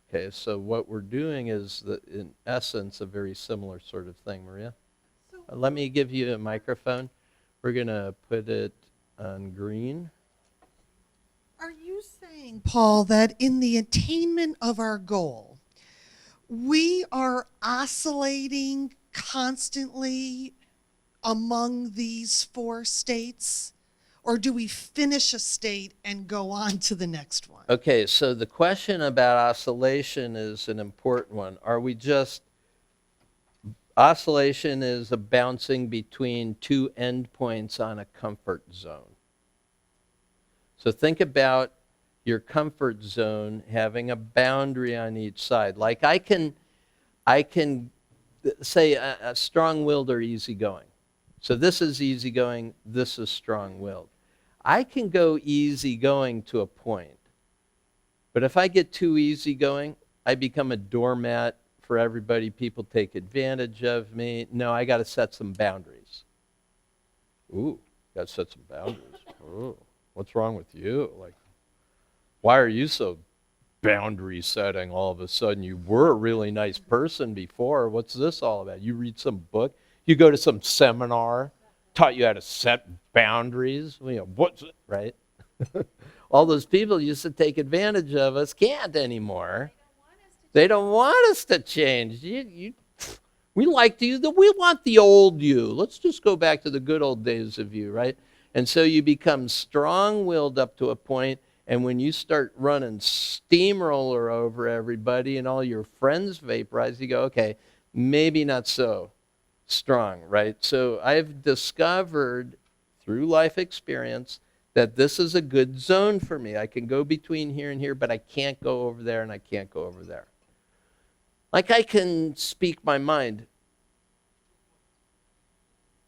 Okay, so what we're doing is, in essence, a very similar sort of thing, Maria. Let me give you a microphone. We're going to put it on green. Are you saying, Paul, that in the attainment of our goal, we are oscillating constantly among these 4 states? Or do we finish a state and go on to the next one? Okay, so the question about oscillation is an important one. Oscillation is a bouncing between 2 endpoints on a comfort zone. So think about your comfort zone having a boundary on each side. Like I can say a strong-willed or easygoing. So this is easygoing, this is strong-willed. I can go easygoing to a point. But if I get too easygoing, I become a doormat for everybody. People take advantage of me. No, I got to set some boundaries. Ooh, got to set some boundaries. Ooh, what's wrong with you? Like, why are you so boundary setting all of a sudden? You were a really nice person before. What's this all about? You read some book? You go to some seminar, taught you how to set boundaries. You know, what's it, right? All those people used to take advantage of us can't anymore. They don't want us to change. We want the old you. Let's just go back to the good old days of you, right? And so you become strong-willed up to a point, and when you start running steamroller over everybody and all your friends vaporize, you go, okay, maybe not so strong, right? So I've discovered through life experience that this is a good zone for me. I can go between here and here, but I can't go over there and I can't go over there. Like I can speak my mind.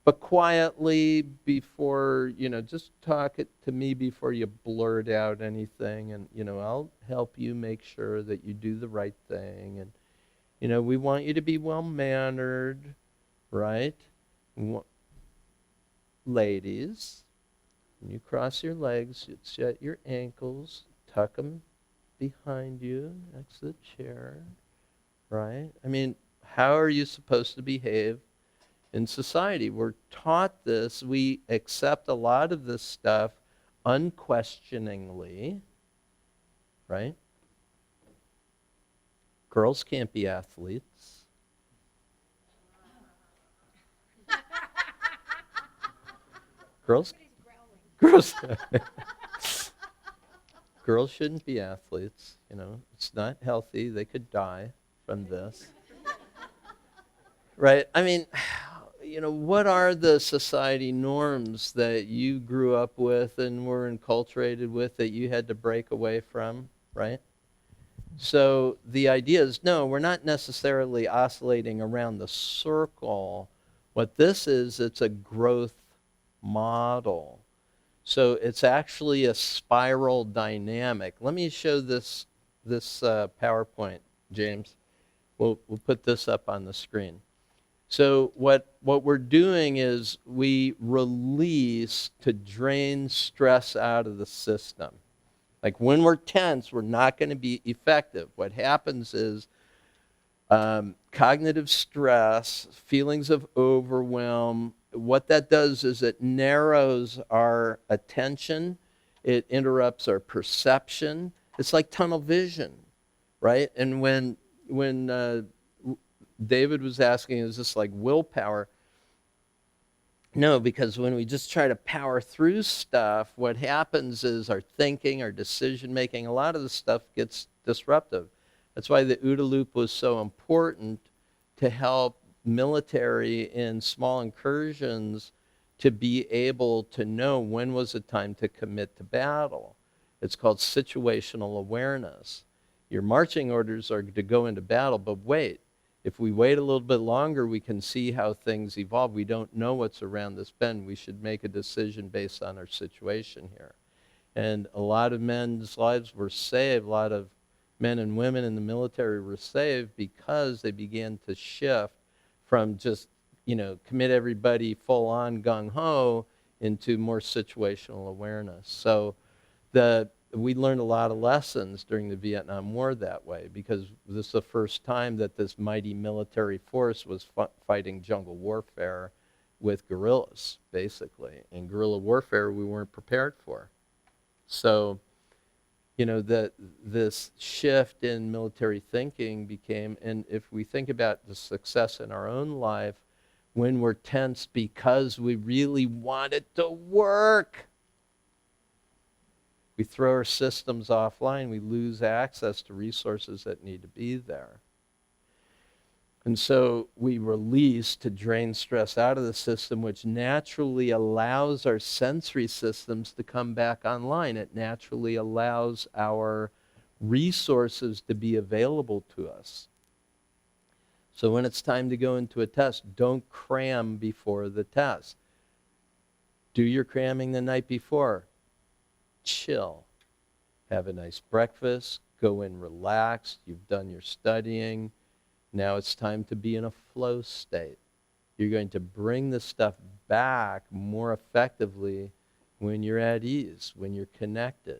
but quietly before, just talk it to me before you blurt out anything. And, I'll help you make sure that you do the right thing. And, we want you to be well-mannered, right? Ladies, when you cross your legs, you set your ankles, tuck them behind you next to the chair, right? I mean, how are you supposed to behave in society? We're taught this. We accept a lot of this stuff unquestioningly, right? Girls can't be athletes. Girls girls shouldn't be athletes, It's not healthy. They could die from this. Right? I mean, what are the society norms that you grew up with and were enculturated with that you had to break away from, right? So the idea is, no, we're not necessarily oscillating around the circle. What this is, it's a growth model. So it's actually a spiral dynamic. Let me show this PowerPoint, James. We'll put this up on the screen. So what we're doing is we release to drain stress out of the system. Like when we're tense, we're not going to be effective. What happens is cognitive stress, feelings of overwhelm, what that does is it narrows our attention. It interrupts our perception. It's like tunnel vision, right? And when David was asking, is this like willpower? No, because when we just try to power through stuff, what happens is our thinking, our decision making, a lot of the stuff gets disruptive. That's why the OODA loop was so important to help military in small incursions to be able to know when was it time to commit to battle. It's called situational awareness. Your marching orders are to go into battle, but wait. If we wait a little bit longer, we can see how things evolve. We don't know what's around this bend. We should make a decision based on our situation here. And a lot of men's lives were saved. A lot of men and women in the military were saved because they began to shift from just, commit everybody full on gung-ho into more situational awareness. So we learned a lot of lessons during the Vietnam War that way, because this is the first time that this mighty military force was fighting jungle warfare with guerrillas, basically. And guerrilla warfare we weren't prepared for. So, this shift in military thinking became, and if we think about the success in our own life, when we're tense because we really want it to work, we throw our systems offline, we lose access to resources that need to be there. And so we release to drain stress out of the system, which naturally allows our sensory systems to come back online. It naturally allows our resources to be available to us. So when it's time to go into a test, don't cram before the test. Do your cramming the night before. Chill. Have a nice breakfast. Go in relaxed. You've done your studying. Now it's time to be in a flow state. You're going to bring the stuff back more effectively when you're at ease, when you're connected.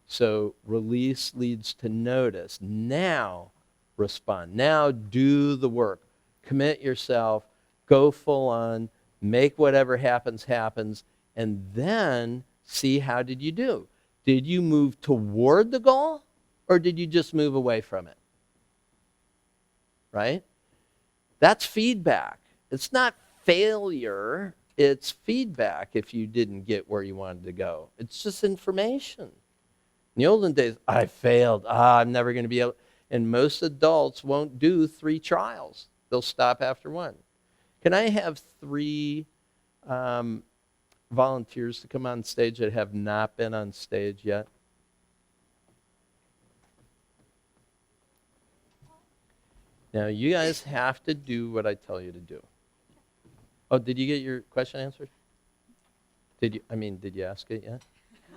So release leads to notice. Now respond. Now do the work. Commit yourself. Go full on. Make whatever happens, happens. And then see, how did you do? Did you move toward the goal, or did you just move away from it? Right? That's feedback. It's not failure. It's feedback if you didn't get where you wanted to go. It's just information. In the olden days, I failed. I'm never going to be able. And most adults won't do 3 trials. They'll stop after 1. Can I have 3 volunteers to come on stage that have not been on stage yet? Now, you guys have to do what I tell you to do. Oh, did you get your question answered? Did you ask it yet?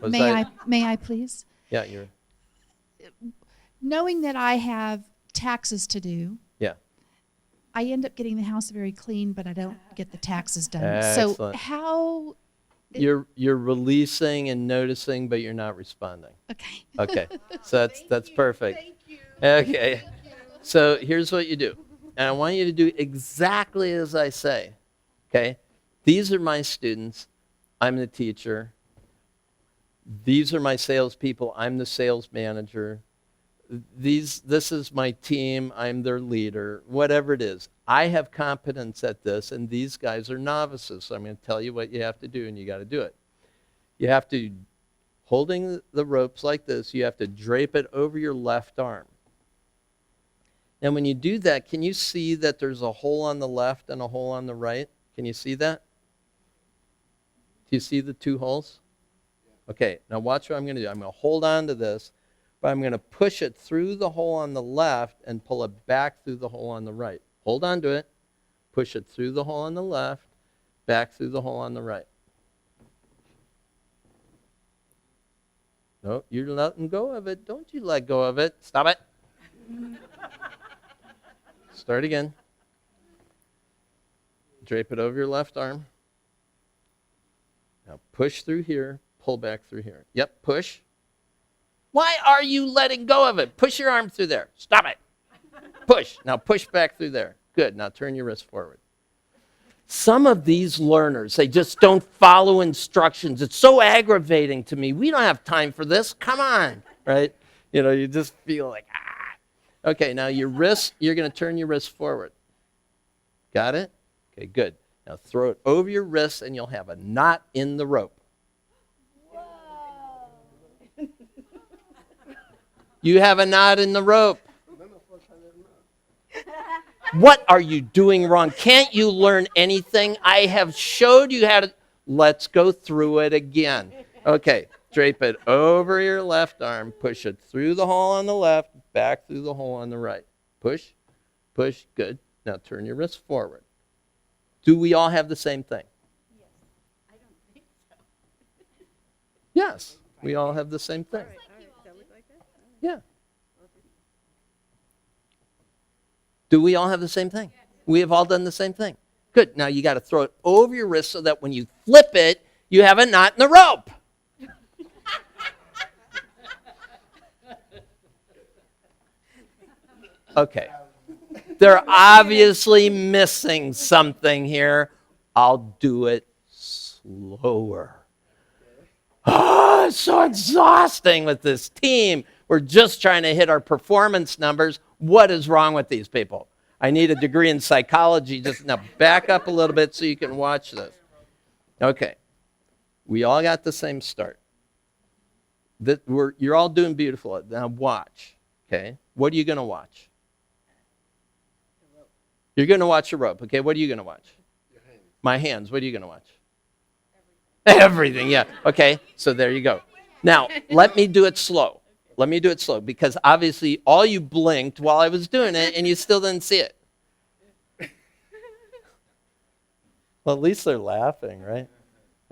Was May I please? Yeah, you're. Knowing that I have taxes to do, Yeah. I end up getting the house very clean, but I don't get the taxes done. Excellent. So how? You're releasing and noticing, but you're not responding. Okay. Okay, so that's perfect. Thank you. Okay, so here's what you do, and I want you to do exactly as I say. Okay, these are my students. I'm the teacher. These are my salespeople. I'm the sales manager. This is my team. I'm their leader. Whatever it is, I have competence at this, and these guys are novices. So I'm going to tell you what you have to do, and you got to do it. You have to, holding the ropes like this, you have to drape it over your left arm. And when you do that, can you see that there's a hole on the left and a hole on the right? Can you see that? Do you see the two holes? Okay, now watch what I'm going to do. I'm going to hold on to this, but I'm going to push it through the hole on the left and pull it back through the hole on the right. Hold on to it, push it through the hole on the left, back through the hole on the right. No, you're letting go of it. Don't you let go of it. Stop it. Start again. Drape it over your left arm. Now push through here, pull back through here. Yep, push. Why are you letting go of it? Push your arm through there. Stop it. Push. Now push back through there. Good. Now turn your wrist forward. Some of these learners, they just don't follow instructions. It's so aggravating to me. We don't have time for this. Come on. Right? You know, you just feel like, ah. Okay, now your wrist, you're going to turn your wrist forward. Got it? Okay, good. Now throw it over your wrist and you'll have a knot in the rope. You have a knot in the rope. What are you doing wrong? Can't you learn anything? I have showed you how to. Let's go through it again. Okay, drape it over your left arm. Push it through the hole on the left, back through the hole on the right. Push, push, good. Now turn your wrist forward. Do we all have the same thing? Yes. I don't think so. Yes, we all have the same thing. Yeah. Do we all have the same thing? We have all done the same thing. Good. Now you got to throw it over your wrist so that when you flip it, you have a knot in the rope. Okay. They're obviously missing something here. I'll do it slower. Oh, it's so exhausting with this team. We're just trying to hit our performance numbers. What is wrong with these people? I need a degree in psychology. Just now back up a little bit so you can watch this. Okay. We all got the same start. You're all doing beautiful. Now watch. Okay. What are you going to watch? You're going to watch a rope. Okay. What are you going to watch? Your hands. My hands. What are you going to watch? Everything. Yeah. Okay. So there you go. Now, let me do it slow. Let me do it slow because obviously all you blinked while I was doing it and you still didn't see it. Well, at least they're laughing, right?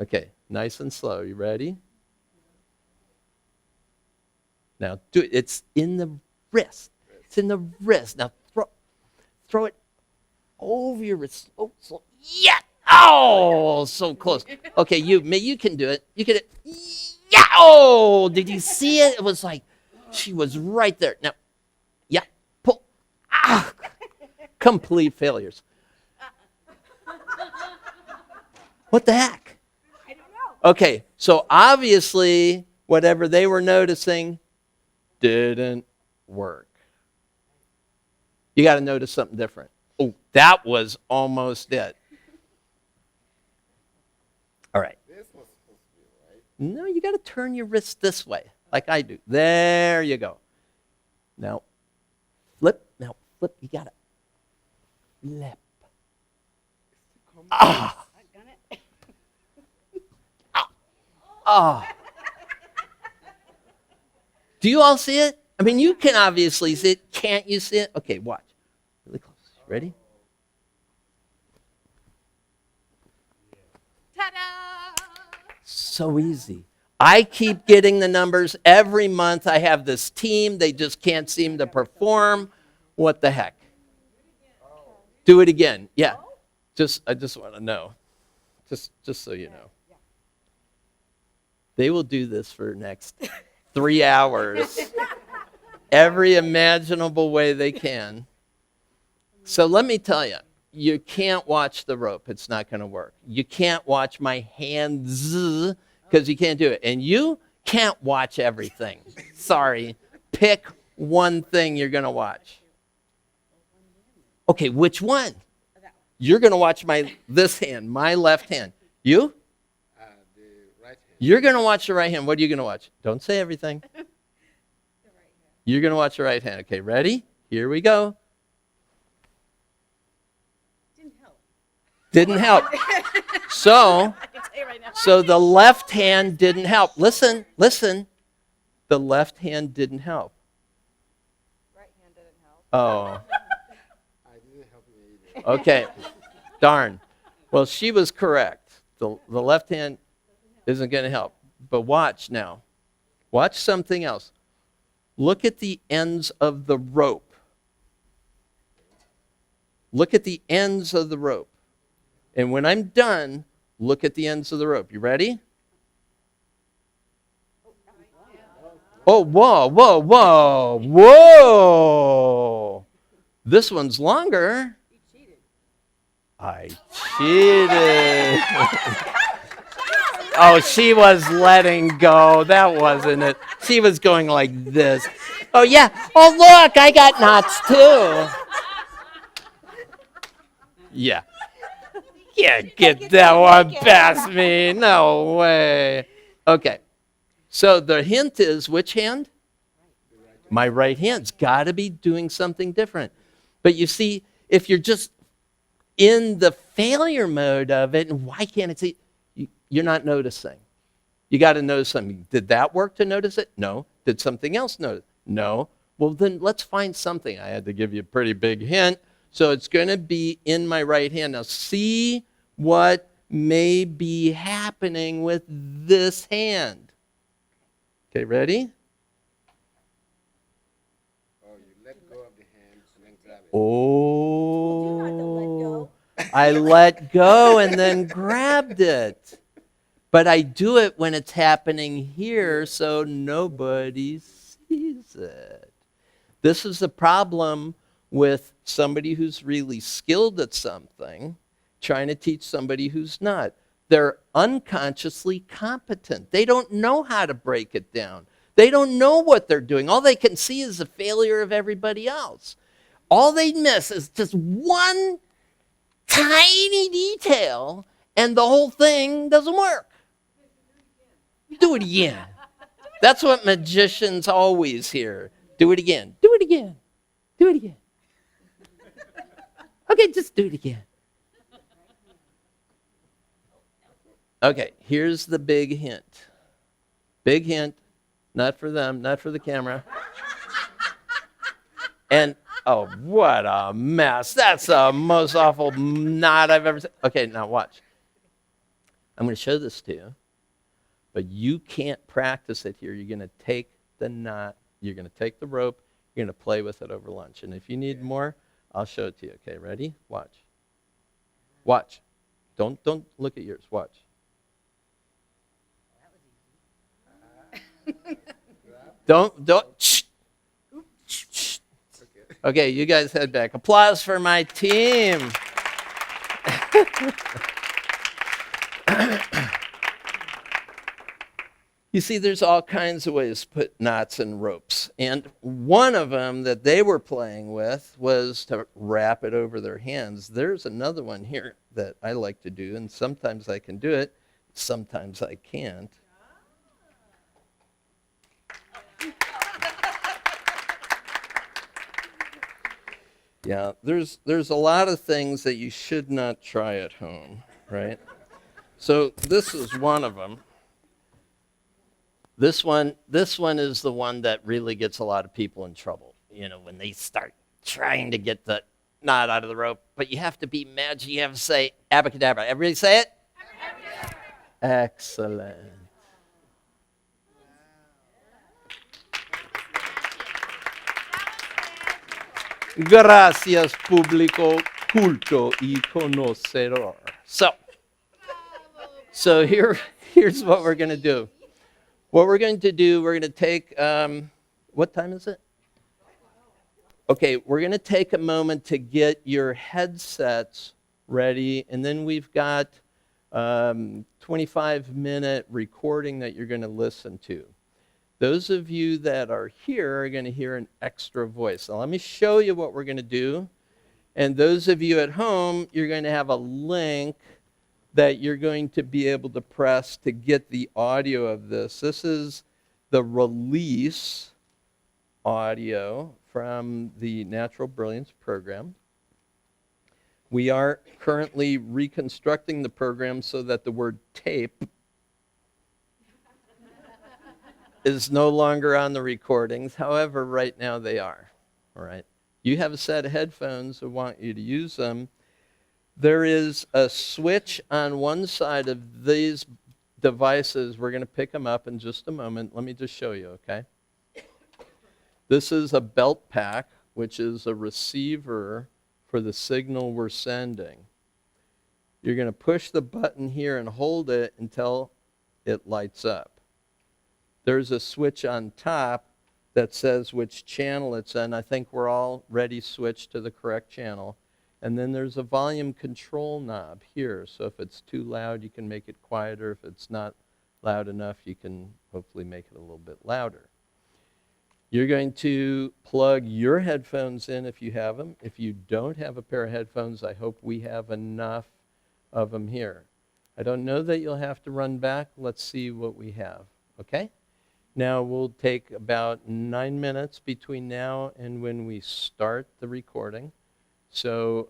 Okay, nice and slow. You ready? Now, do it. It's in the wrist. It's in the wrist. Now, throw it over your wrist. Oh, so, yeah. Oh, so close. Okay, you can do it. You can. Yeah. Oh, did you see it? It was like she was right there. Now, yeah. Pull. Ah, complete failures. What the heck? I don't know. Okay, so obviously whatever they were noticing didn't work. You got to notice something different. Oh, that was almost it. All right. This was supposed to be right. No, you got to turn your wrist this way, like I do. There you go. Now, flip. Now, flip. You got to flip. Ah. Ah. Do you all see it? I mean, you can obviously see it. Can't you see it? Okay, watch. Really close. Ready? So easy. I keep getting the numbers every month. I have this team. They just can't seem to perform. What the heck? Do it again. Yeah. I just want to know. Just so you know. They will do this for the next 3 hours. Every imaginable way they can. So let me tell you, you can't watch the rope. It's not going to work. You can't watch my hands because you can't do it. And you can't watch everything. Sorry. Pick one thing you're going to watch. Okay, which one? You're going to watch this hand, my left hand. You? The right hand. You're going to watch the right hand. What are you going to watch? Don't say everything. You're going to watch the right hand. Okay, ready? Here we go. Didn't help. So the left hand didn't help. Listen. The left hand didn't help. Right hand didn't help. Oh, I didn't help me either. okay. Darn. Well, she was correct. The left hand isn't going to help. But watch now. Watch something else. Look at the ends of the rope. Look at the ends of the rope. And when I'm done, look at the ends of the rope. You ready? Oh, whoa. This one's longer. I cheated. Oh, she was letting go. That wasn't it. She was going like this. Oh, yeah. Oh, look, I got knots too. Yeah. Can't get that one past me. No way. Okay. So the hint is which hand? My right hand's got to be doing something different. But you see, if you're just in the failure mode of it, and why can't it see? You're not noticing. You got to notice something. Did that work to notice it? No. Did something else notice? No. Well, then let's find something. I had to give you a pretty big hint. So it's going to be in my right hand. Now see what may be happening with this hand. Okay, ready? Oh, you let go of the hand and then grab it. Oh, I let go and then grabbed it. But I do it when it's happening here so nobody sees it. This is the problem with somebody who's really skilled at something trying to teach somebody who's not. They're unconsciously competent. They don't know how to break it down. They don't know what they're doing. All they can see is the failure of everybody else. All they miss is just one tiny detail, and the whole thing doesn't work. Do it again. That's what magicians always hear. Do it again. Do it again. Do it again. Okay, just do it again. Okay, here's the big hint. Big hint, not for them, not for the camera. And, oh, what a mess. That's the most awful knot I've ever seen. Okay, now watch. I'm going to show this to you, but you can't practice it here. You're going to take the knot, you're going to take the rope, you're going to play with it over lunch. And if you need more, I'll show it to you. Okay, ready? Watch. Watch. Don't look at yours. Watch. Don't. Shh. Shh. Okay, you guys head back. Applause for my team. You see, there's all kinds of ways to put knots in ropes. And one of them that they were playing with was to wrap it over their hands. There's another one here that I like to do, and sometimes I can do it, sometimes I can't. Yeah, there's a lot of things that you should not try at home, right? So this is one of them. This one is the one that really gets a lot of people in trouble, you know, when they start trying to get the knot out of the rope. But you have to be magic. You have to say abracadabra. Everybody say it? Excellent. Gracias, público culto y conocedor. So here's what we're going to do. What we're going to do, we're going to take, what time is it? Okay, we're going to take a moment to get your headsets ready, and then we've got 25-minute recording that you're going to listen to. Those of you that are here are going to hear an extra voice. Now let me show you what we're going to do. And those of you at home, you're going to have a link that you're going to be able to press to get the audio of this. This is the release audio from the Natural Brilliance program. We are currently reconstructing the program so that the word tape is no longer on the recordings. However, right now they are. All right. You have a set of headphones. I want you to use them. There is a switch on one side of these devices. We're going to pick them up in just a moment. Let me just show you, okay? This is a belt pack, which is a receiver for the signal we're sending. You're going to push the button here and hold it until it lights up. There's a switch on top that says which channel it's in. I think we're already switched to the correct channel. And then there's a volume control knob here. So if it's too loud, you can make it quieter. If it's not loud enough, you can hopefully make it a little bit louder. You're going to plug your headphones in if you have them. If you don't have a pair of headphones, I hope we have enough of them here. I don't know that you'll have to run back. Let's see what we have, okay? Now we'll take about 9 minutes between now and when we start the recording. So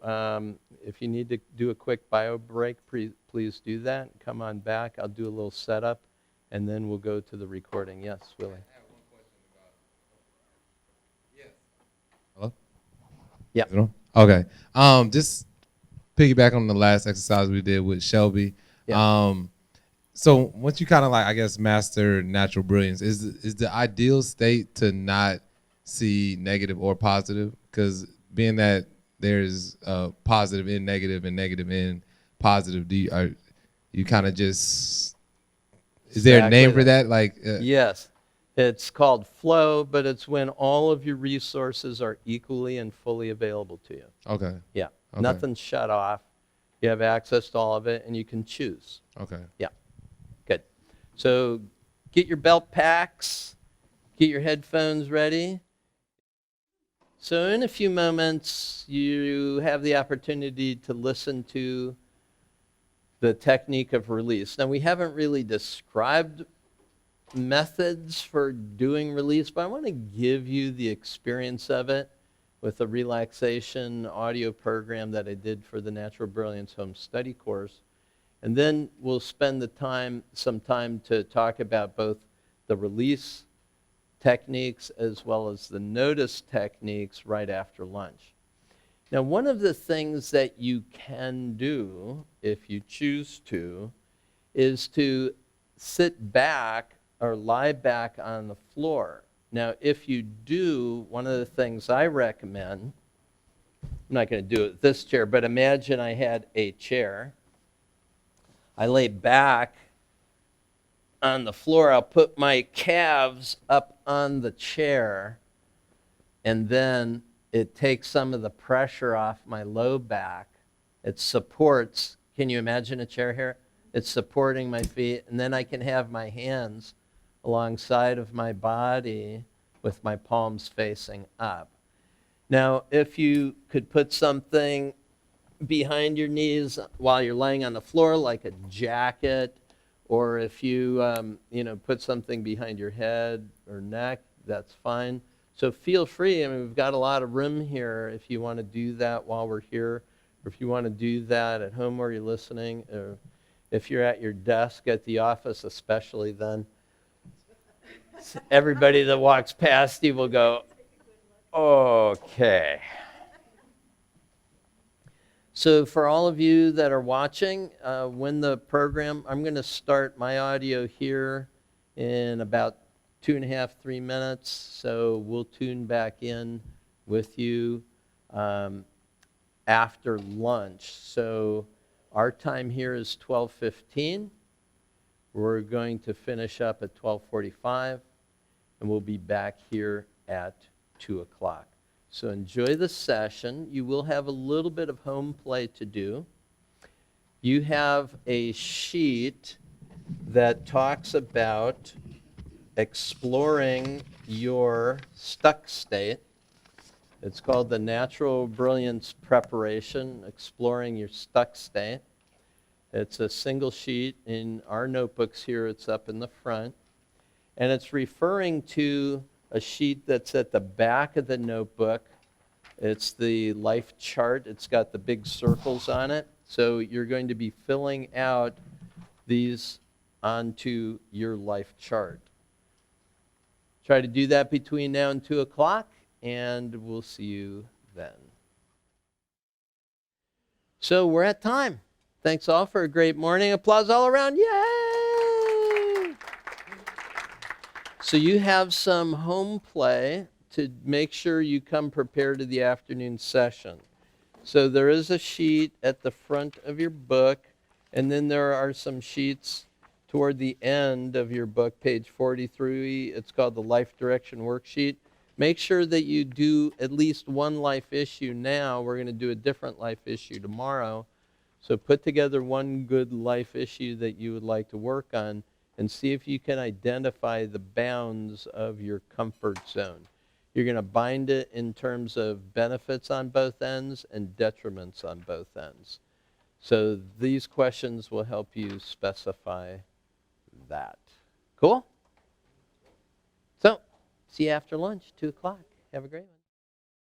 if you need to do a quick bio break, please do that. Come on back. I'll do a little setup, and then we'll go to the recording. Yes, Willie. Hello? Yeah. Okay. Just piggyback on the last exercise we did with Shelby. Yeah. So once you kind of like, I guess, master natural brilliance, is the ideal state to not see negative or positive? Because being that there's positive in negative and negative in positive, you kind of just, is there a name for that? Like yes. It's called flow, but it's when all of your resources are equally and fully available to you. Okay. Yeah. Okay. Nothing's shut off. You have access to all of it, and you can choose. Okay. Yeah. Good. So get your belt packs, get your headphones ready. So in a few moments, you have the opportunity to listen to the technique of release. Now, we haven't really described methods for doing release, but I want to give you the experience of it with a relaxation audio program that I did for the Natural Brilliance Home Study course. And then we'll spend some time to talk about both the release techniques as well as the notice techniques right after lunch. Now, one of the things that you can do, if you choose to, is to sit back or lie back on the floor. Now, if you do, one of the things I recommend, I'm not going to do it with this chair, but imagine I had a chair. I lay back on the floor. I'll put my calves up on the chair, and then it takes some of the pressure off my low back. It supports, can you imagine a chair here? It's supporting my feet, and then I can have my hands alongside of my body with my palms facing up. Now, if you could put something behind your knees while you're laying on the floor, like a jacket, or if you put something behind your head or neck, that's fine. So feel free. I mean, we've got a lot of room here if you want to do that while we're here, or if you want to do that at home where you're listening, or if you're at your desk at the office especially, then everybody that walks past you will go, okay. So for all of you that are watching, when the program, I'm going to start my audio here in about 2.5, 3 minutes. So we'll tune back in with you after lunch. So our time here is 12:15. We're going to finish up at 12:45, and we'll be back here at 2 o'clock. So enjoy the session. You will have a little bit of home play to do. You have a sheet that talks about exploring your stuck state. It's called the Natural Brilliance Preparation, Exploring Your Stuck State. It's a single sheet. In our notebooks here, it's up in the front. And it's referring to a sheet that's at the back of the notebook. It's the life chart. It's got the big circles on it. So you're going to be filling out these onto your life chart. Try to do that between now and 2 o'clock, and we'll see you then. So we're at time. Thanks all for a great morning. Applause all around. Yay! So you have some home play to make sure you come prepared to the afternoon session. So there is a sheet at the front of your book, and then there are some sheets toward the end of your book, page 43. It's called the Life Direction Worksheet. Make sure that you do at least one life issue now. We're going to do a different life issue tomorrow. So put together one good life issue that you would like to work on and see if you can identify the bounds of your comfort zone. You're going to bind it in terms of benefits on both ends and detriments on both ends. So these questions will help you specify that. Cool? So, see you after lunch, 2 o'clock. Have a great one.